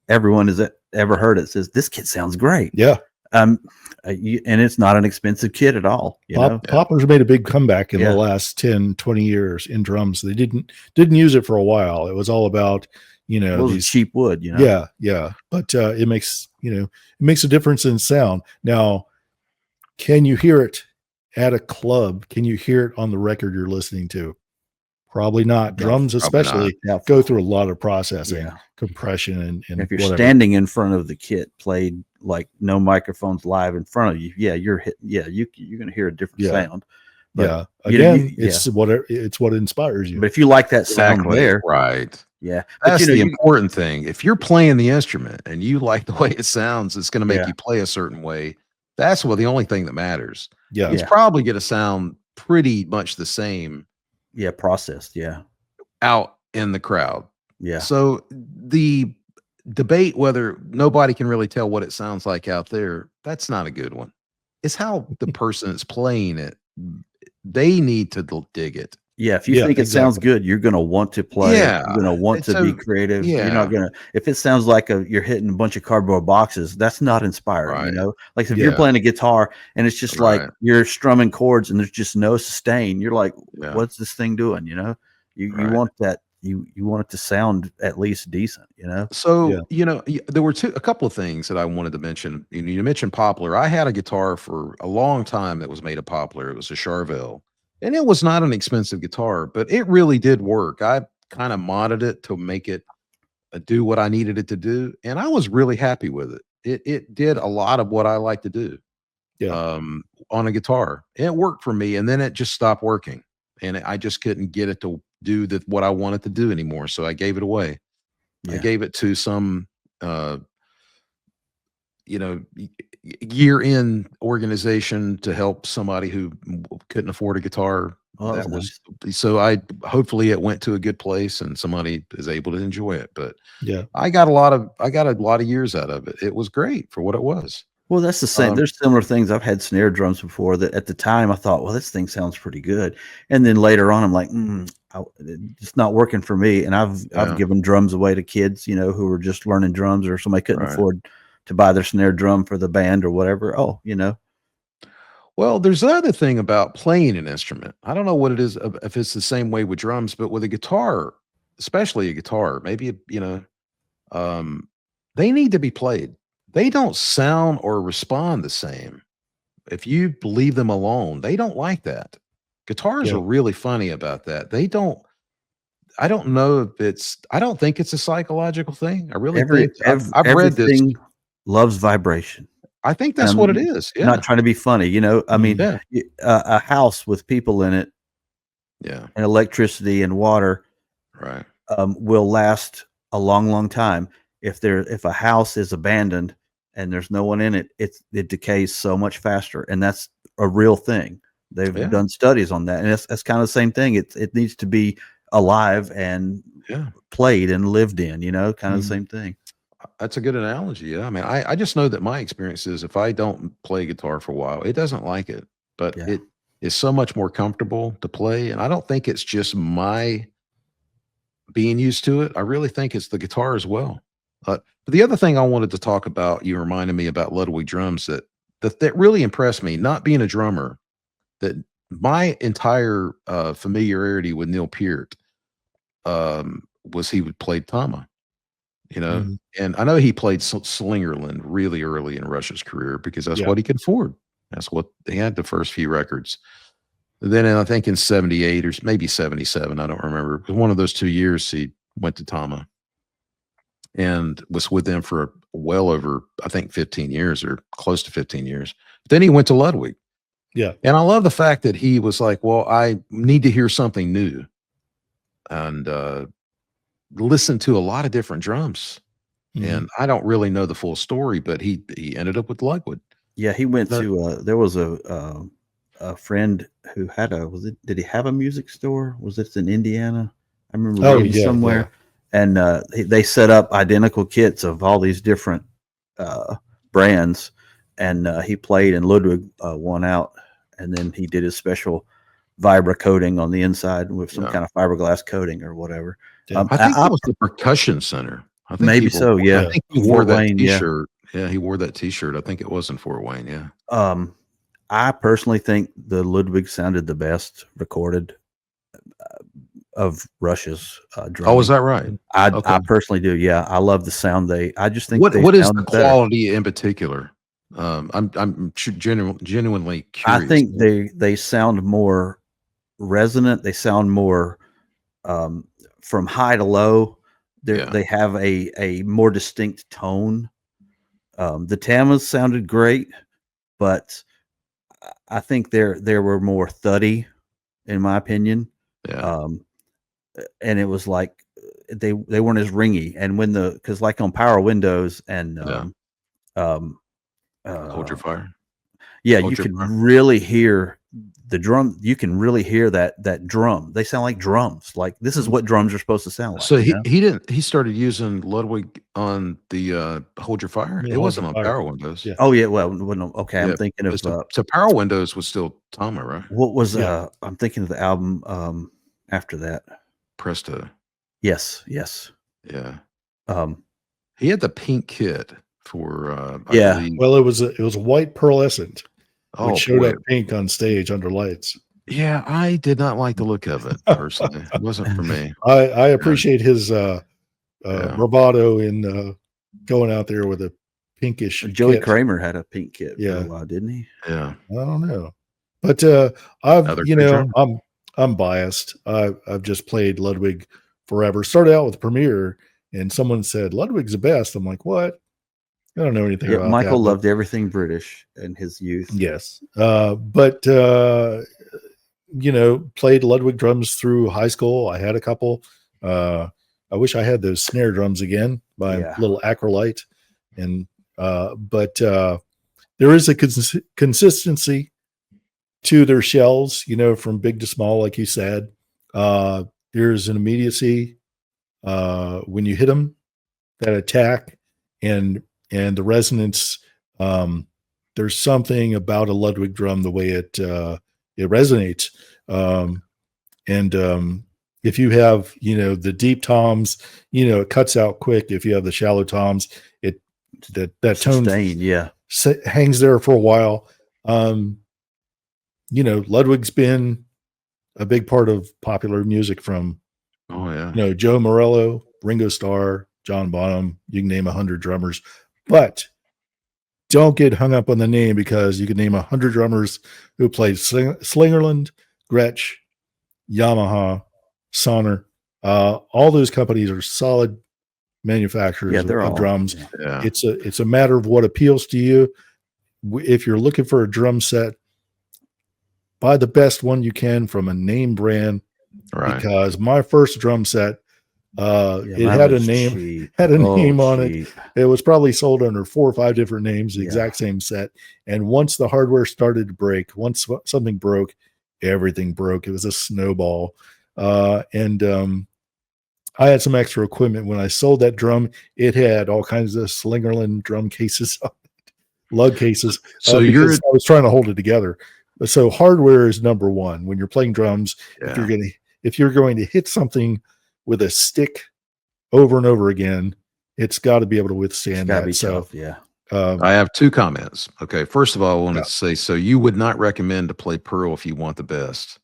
everyone has ever heard it says this kid sounds great. Yeah. And it's not an expensive kit at all. Poplar's made a big comeback in the last 10, 20 years in drums. They didn't use it for a while. It was all about, these cheap wood, Yeah. But it makes, it makes a difference in sound. Now, can you hear it at a club? Can you hear it on the record you're listening to? Probably not. Drums, especially, go through a lot of processing, compression, and if you're standing in front of the kit played like no microphones live in front of you, you're going to hear a different sound. But, again, it's what inspires you. But if you like that sound there, right? Yeah, that's the important thing. If you're playing the instrument and you like the way it sounds, it's going to make you play a certain way. That's the only thing that matters. Yeah, it's probably going to sound pretty much the same. Yeah, processed. Yeah, out in the crowd. Yeah. So the debate whether nobody can really tell what it sounds like out there, that's not a good one. It's how the person that's playing it, they need to dig it. Yeah, if you think it sounds good, you're going to want to play. Yeah, you're going to want to be creative. Yeah. You're not going to. If it sounds like you're hitting a bunch of cardboard boxes, that's not inspiring. Right. Like if you're playing a guitar and it's just like you're strumming chords and there's just no sustain, you're like, what's this thing doing? You want that. You want it to sound at least decent. So there were a couple of things that I wanted to mention. You mentioned poplar. I had a guitar for a long time that was made of poplar. It was a Charvel. And it was not an expensive guitar, but it really did work. I kind of modded it to make it do what I needed it to do. And I was really happy with it. It did a lot of what I like to do on a guitar. It worked for me. And then it just stopped working. And I just couldn't get it to do what I wanted to do anymore. So I gave it away. Yeah. I gave it to some, year-end organization to help somebody who couldn't afford a guitar. So hopefully it went to a good place and somebody is able to enjoy it. But I got a lot of years out of it. It was great for what it was. Well, that's the same. There's similar things. I've had snare drums before that at the time I thought, well, this thing sounds pretty good. And then later on, I'm like, it's not working for me. And I've given drums away to kids, who were just learning drums, or somebody couldn't afford to buy their snare drum for the band or whatever. Well, there's another thing about playing an instrument. I don't know what it is, if it's the same way with drums, but with a guitar, especially a guitar, maybe, they need to be played. They don't sound or respond the same. If you leave them alone, they don't like that. Guitars are really funny about that. I don't know if I don't think it's a psychological thing. I really think I've read this. Loves vibration. I think that's what it is. Yeah. Not trying to be funny, I mean, a house with people in it, and electricity and water, will last a long, long time. If a house is abandoned and there's no one in it, it decays so much faster, and that's a real thing. They've done studies on that, and that's kind of the same thing. It needs to be alive and played and lived in, kind of the same thing. That's a good analogy. Yeah. I mean, I just know that my experience is if I don't play guitar for a while, it doesn't like it, but it is so much more comfortable to play. And I don't think it's just my being used to it. I really think it's the guitar as well. But the other thing I wanted to talk about, you reminded me about Ludwig drums that really impressed me, not being a drummer, that my entire familiarity with Neil Peart was he would play Tama. And I know he played Slingerland really early in Rush's career because that's what he could afford. That's what they had the first few records. Then I think in 78 or maybe 77, I don't remember. But one of those 2 years, he went to Tama and was with them for well over, I think, 15 years or close to 15 years. Then he went to Ludwig. Yeah. And I love the fact that he was like, well, I need to hear something new. And listen to a lot of different drums. Mhm. And I don't really know the full story, but he ended up with Ludwig. Yeah, he went That- to. There was a friend who had did he have a music store? Was it in Indiana? I remember Oh, reading yeah, somewhere, and they set up identical kits of all these different brands, and he played, and Ludwig won out, and then he did his special vibra coating on the inside with some kind of fiberglass coating or whatever. Yeah. I think that was the percussion center. I think Maybe so. Yeah, I think he wore Fort that Wayne, yeah. T-shirt. Yeah, he wore that T-shirt. I think it was in Fort Wayne. Yeah. I personally think the Ludwig sounded the best recorded of Rush's drumming. Oh, is that right? I personally do. Yeah, I love the sound. I just think What is the sound better. quality in particular? I'm genuinely curious. I think they sound more resonant. They sound more from high to low. They have a more distinct tone. The Tamas sounded great, but I think there were more thuddy, in my opinion. Yeah. And it was like they weren't as ringy. And because like on Power Windows and Hold Your Fire. Yeah, Hold you Your could Fire. really hear the drum. You can really hear that drum. They sound like drums. Like this is what drums are supposed to sound like. So he started using Ludwig on the Hold Your Fire. Yeah, It wasn't on Hold Your Fire. Power Windows. Yeah. Oh yeah, well, okay. I'm Yeah, thinking of so Power Windows was still Tama, right? what was Yeah. I'm thinking of the album after that. Presto. Yes. Yeah. He had the pink kit for I Yeah. believe. Well, it was a white pearlescent, Oh, which showed boy. up pink on stage under lights. Yeah, I did not like the look of it personally. It wasn't for me. I appreciate his bravado in going out there with a pinkish Joey kit. Kramer had a pink kit for Yeah. a while, didn't he? Yeah. I don't know, but I'm biased. I've just played Ludwig forever. Started out with Premiere, and someone said Ludwig's the best. I'm like, what? I don't know anything about Michael that. loved everything British in his youth. Yes, but played Ludwig drums through high school. I had a couple. I wish I had those snare drums again by Little Acrolite, but there is a consistency to their shells, from big to small, like you said. There's an immediacy when you hit them, that attack, and the resonance. There's something about a Ludwig drum, the way it resonates. If you have, the deep toms, it cuts out quick. If you have the shallow toms, that tone hangs there for a while. Ludwig's been a big part of popular music from, Joe Morello, Ringo Starr, John Bonham. You can name 100 drummers, but don't get hung up on the name, because you can name 100 drummers who played Slingerland, Gretsch, Yamaha, Sonor. All those companies are solid manufacturers of drums. Yeah. It's a matter of what appeals to you. If you're looking for a drum set, buy the best one you can from a name brand. Right. Because my first drum set, it had a name, name on it. It was probably sold under 4 or 5 different names, the exact same set. And once the hardware started to break, once something broke, everything broke. It was a snowball. I had some extra equipment. When I sold that drum, it had all kinds of Slingerland drum cases on it, lug cases. So I was trying to hold it together. So hardware is number one when you're playing drums. If you're going to hit something with a stick over and over again, it's got to be able to withstand that. Tough, I have 2 comments. Okay. First of all, I wanted to say, so you would not recommend to play Pearl if you want the best.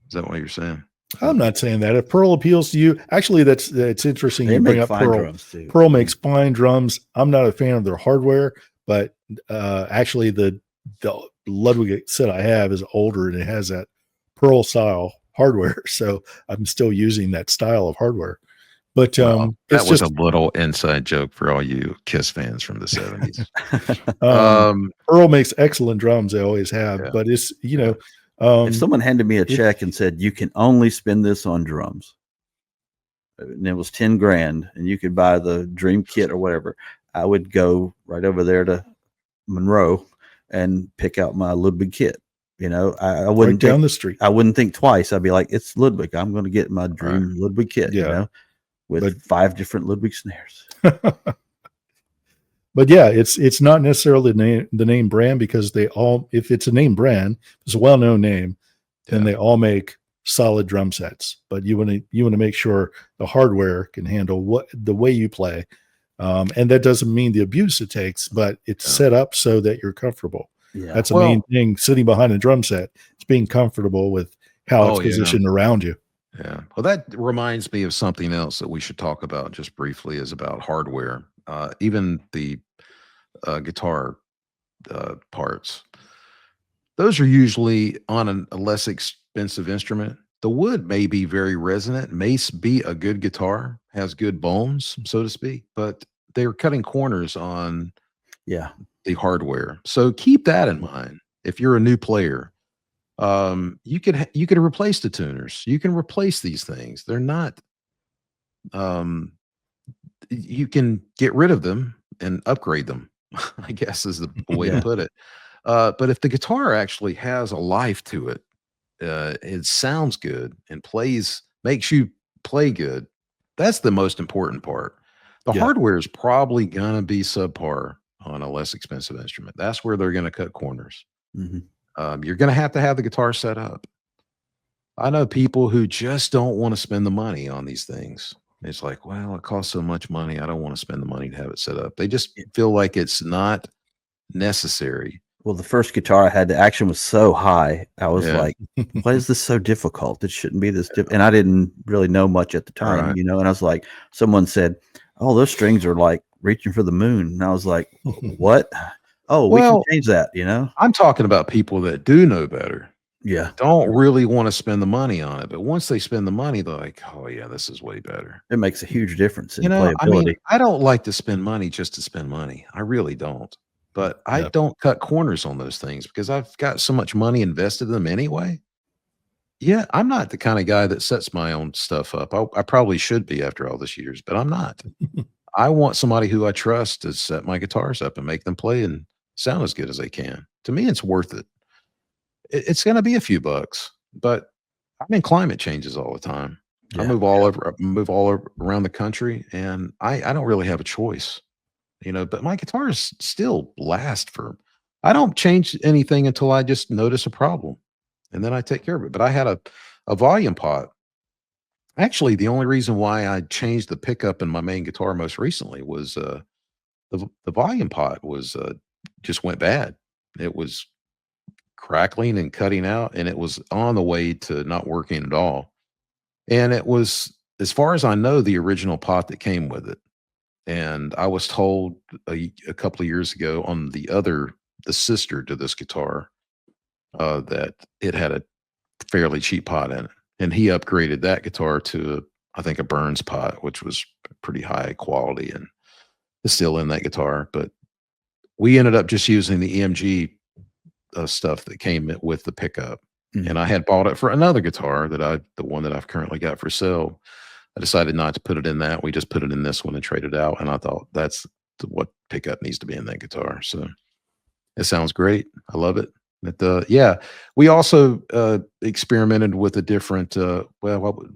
Is that what you're saying? I'm not saying that. If Pearl appeals to you, actually, that's interesting. You bring up Pearl. Pearl makes fine drums. I'm not a fan of their hardware, but actually the the Ludwig set I have is older and it has that pearl style hardware. So I'm still using that style of hardware. But Well, it's that was just a little inside joke for all you Kiss fans from the 70s. um, Um, Pearl makes excellent drums. They always have, yeah, but it's yeah. If someone handed me a it's- check and said you can only spend this on drums, and it was 10 grand, and you could buy the dream kit or whatever, I would go right over there to Monroe and pick out my Ludwig kit. You know, I right wouldn't down think, the street. I wouldn't think twice. I'd be like, it's Ludwig. I'm going to get my dream Ludwig kit. Yeah. You know, with But- 5 different Ludwig snares. But yeah, it's not necessarily the name brand, because they all, if it's a name brand, it's a well-known name, then they all make solid drum sets. But you want to make sure the hardware can handle the way you play. And that doesn't mean the abuse it takes, but it's set up so that you're comfortable. Yeah. That's the main thing. Sitting behind a drum set, it's being comfortable with how it's positioned around you. Yeah. Well, that reminds me of something else that we should talk about just briefly, is about hardware. Even the guitar parts. Those are usually on a less expensive instrument. The wood may be very resonant, may be a good guitar, has good bones, so to speak, but they're cutting corners on the hardware. So keep that in mind. If you're a new player, you could replace the tuners. You can replace these things. They're not. You can get rid of them and upgrade them, I guess is the way to put it. But if the guitar actually has a life to it, it sounds good and makes you play good. That's the most important part. The hardware is probably going to be subpar on a less expensive instrument. That's where they're going to cut corners. You're going to have the guitar set up. I know people who just don't want to spend the money on these things. It's like, well, it costs so much money. I don't want to spend the money to have it set up. They just feel like it's not necessary. Well, the first guitar I had, the action was so high. I was like, why is this so difficult? It shouldn't be this difficult. And I didn't really know much at the time, you know, and I was like, someone said, oh, those strings are like reaching for the moon. And I was like, what? Oh, we can change that, you know? I'm talking about people that do know better. Yeah. Don't really want to spend the money on it. But once they spend the money, they're like, oh, yeah, this is way better. It makes a huge difference in playability. I mean, I don't like to spend money just to spend money. I really don't. But I don't cut corners on those things because I've got so much money invested in them anyway. Yeah, I'm not the kind of guy that sets my own stuff up. I probably should be after all these years, but I'm not. I want somebody who I trust to set my guitars up and make them play and sound as good as they can. To me, it's worth it. It's going to be a few bucks, but I'm in climate changes all the time. I move all over around the country, and I don't really have a choice, you know, but my guitars still last I don't change anything until I just notice a problem, and then I take care of it. But I had a volume pot. Actually, the only reason why I changed the pickup in my main guitar most recently was the volume pot was just went bad. It was crackling and cutting out, and it was on the way to not working at all. And it was, as far as I know, the original pot that came with it. And I was told a couple of years ago on the sister to this guitar, that it had a fairly cheap pot in it. And he upgraded that guitar to, I think, a Burns pot, which was pretty high quality and is still in that guitar. But we ended up just using the EMG stuff that came with the pickup. And I had bought it for another guitar the one that I've currently got for sale. I decided not to put it in that. We just put it in this one and traded out. And I thought that's what pickup needs to be in that guitar. So it sounds great. I love it. But we also experimented with a different,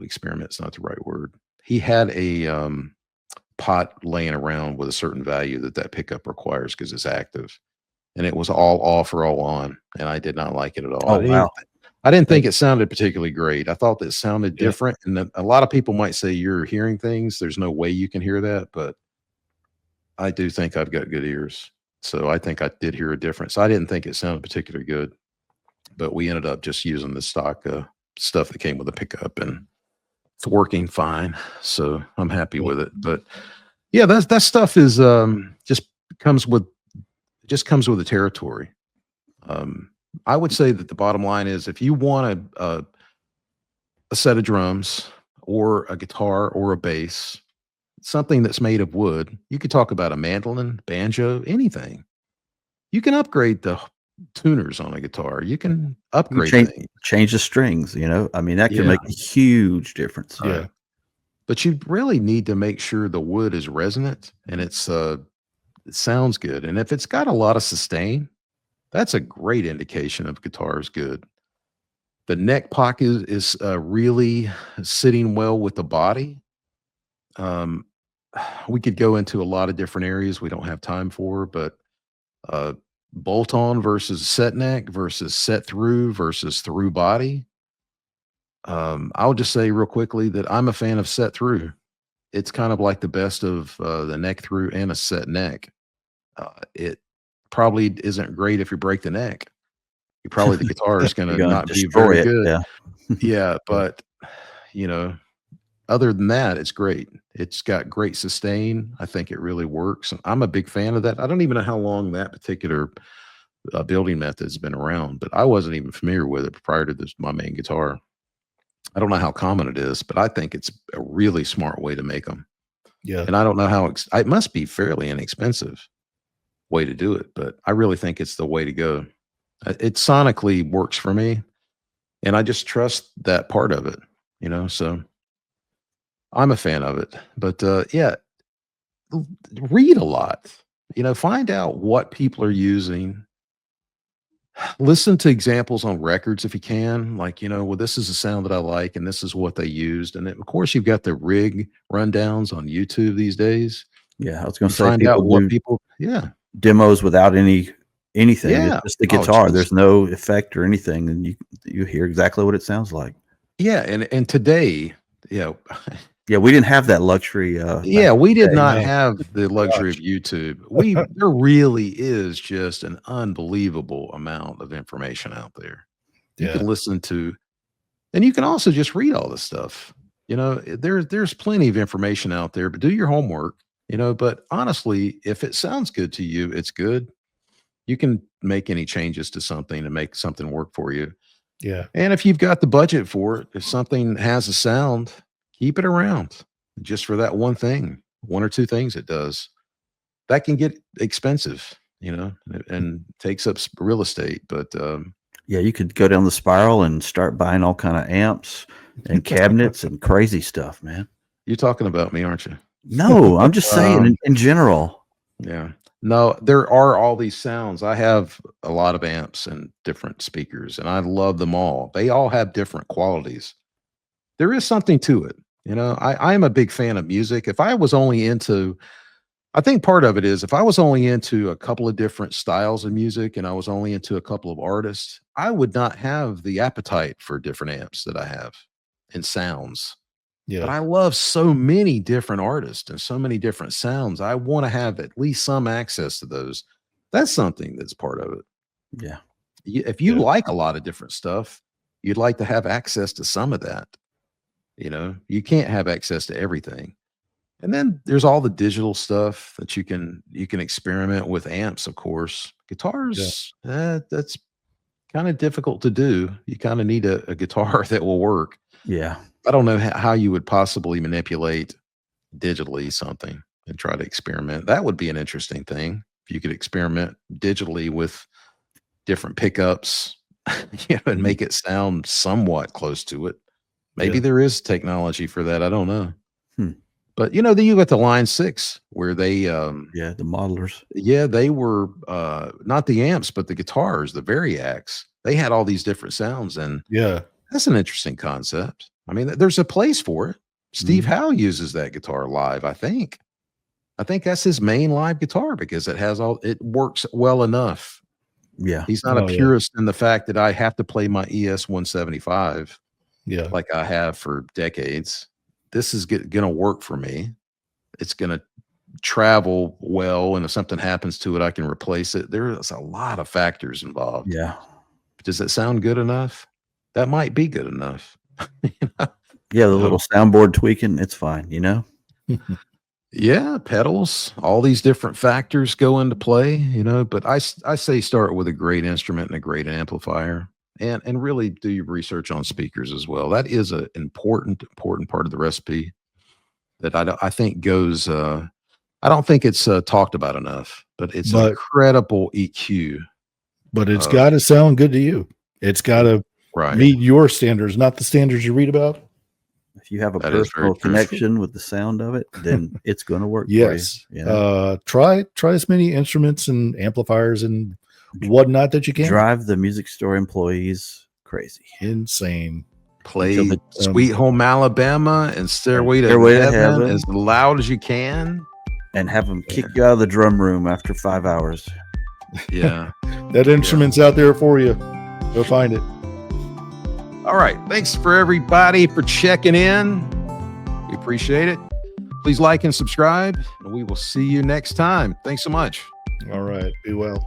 experiment's not the right word. He had a pot laying around with a certain value that pickup requires because it's active. And it was all off or all on. And I did not like it at all. Oh, wow. I didn't think it sounded particularly great. I thought that it sounded different. And a lot of people might say you're hearing things. There's no way you can hear that. But I do think I've got good ears. So I think I did hear a difference. I didn't think it sounded particularly good. But we ended up just using the stock stuff that came with the pickup. And it's working fine. So I'm happy with it. But yeah, that stuff is just comes with the territory. I would say that the bottom line is if you want a set of drums or a guitar or a bass, something that's made of wood, you could talk about a mandolin, banjo, anything. You can upgrade the tuners on a guitar. You can You upgrade change things. change the strings, I mean, that can Yeah. make a huge difference. Yeah. Right. But you really need to make sure the wood is resonant and it sounds good. And if it's got a lot of sustain, that's a great indication of guitar is good. The neck pocket is really sitting well with the body. Um, we could go into a lot of different areas we don't have time for, but uh, bolt on versus set neck versus set through versus through body. I'll just say real quickly that I'm a fan of set through. It's kind of like the best of the neck through and a set neck. It probably isn't great if you break the neck. The guitar is going You're to gonna not be destroy very it, good. yeah. Yeah, but you know, other than that, it's great. It's got great sustain. I think it really works. I'm a big fan of that. I don't even know how long that particular building method's been around, but I wasn't even familiar with it prior to my main guitar. I don't know how common it is, but I think it's a really smart way to make them. Yeah. And I don't know how it must be fairly inexpensive way to do it, but I really think it's the way to go. It sonically works for me, and I just trust that part of it, so I'm a fan of it. But yeah, read a lot, find out what people are using. Listen to examples on records if you can, like, well, this is a sound that I like, and this is what they used. And then, of course, you've got the rig rundowns on YouTube these days. Yeah, I was gonna You say find people out what do people, yeah, demos without anything. yeah. It's just the Oh, guitar. geez. There's no effect or anything, and you hear exactly what it sounds like. Yeah, and today, yeah, Yeah, we didn't have that luxury, back yeah, in we the did day. not No. have the luxury of Gosh. YouTube. There really is just an unbelievable amount of information out there. You Yeah. can listen to, and you can also just read all this stuff. There's plenty of information out there, but do your homework. But honestly, if it sounds good to you, it's good. You can make any changes to something and make something work for you. Yeah. And if you've got the budget for it, if something has a sound, keep it around just for that one thing, one or two things it does. That can get expensive, and takes up real estate. But Yeah, you could go down the spiral and start buying all kind of amps and cabinets and crazy stuff, man. you're talking about me, aren't you? No, I'm just saying Um, in general. Yeah. No, there are all these sounds. I have a lot of amps and different speakers, and I love them all. They all have different qualities. There is something to it. I am a big fan of music. If I was only into, I think part of it is if I was only into a couple of different styles of music and I was only into a couple of artists, I would not have the appetite for different amps that I have and sounds. But Yeah. I love so many different artists and so many different sounds. I want to have at least some access to those. That's something that's part of it. Yeah. If you Yeah. like a lot of different stuff, you'd like to have access to some of that. You can't have access to everything. And then there's all the digital stuff that you can experiment with amps, of course. Guitars, that's kind of difficult to do. You kind of need a guitar that will work. Yeah. I don't know how you would possibly manipulate digitally something and try to experiment. That would be an interesting thing if you could experiment digitally with different pickups, and make it sound somewhat close to it. Maybe Yeah. there is technology for that. I don't know. Hmm. But then you got the Line 6 where they Yeah, the modelers. yeah, they were not the amps, but the guitars, the Variacs. They had all these different sounds, and Yeah. that's an interesting concept. I mean, there's a place for it. Steve Mhm. Howe uses that guitar live, I think. I think that's his main live guitar because it works well enough. Yeah. He's not a Oh, yeah. purist in the fact that I have to play my ES 175 Yeah. like I have for decades. This is going to work for me. It's going to travel well, and if something happens to it, I can replace it. There's a lot of factors involved. Yeah. Does it sound good enough? That might be good enough. You know? Yeah, the So, little soundboard tweaking, it's fine. Yeah, pedals, all these different factors go into play, but I say start with a great instrument and a great amplifier, and really do your research on speakers as well. That is an important part of the recipe that I think goes, I don't think it's talked about enough, but it's an But incredible EQ. it's got to sound good to you. It's got to Right. meet your standards, not the standards you read about. If you have a That is very personal true. connection with the sound of it, then it's going to work Yes. for you. You know? Try as many instruments and amplifiers and whatnot that you can. Drive the music store employees crazy. Insane. Play Until the- Sweet Home Alabama and Stairway to Stairway to Heaven Heaven. as loud as you can. And have them kick you out of the drum room after 5 hours. Yeah. That instrument's out there for you. Go find it. All right. Thanks for everybody for checking in. We appreciate it. Please like and subscribe, and we will see you next time. Thanks so much. All right. Be well.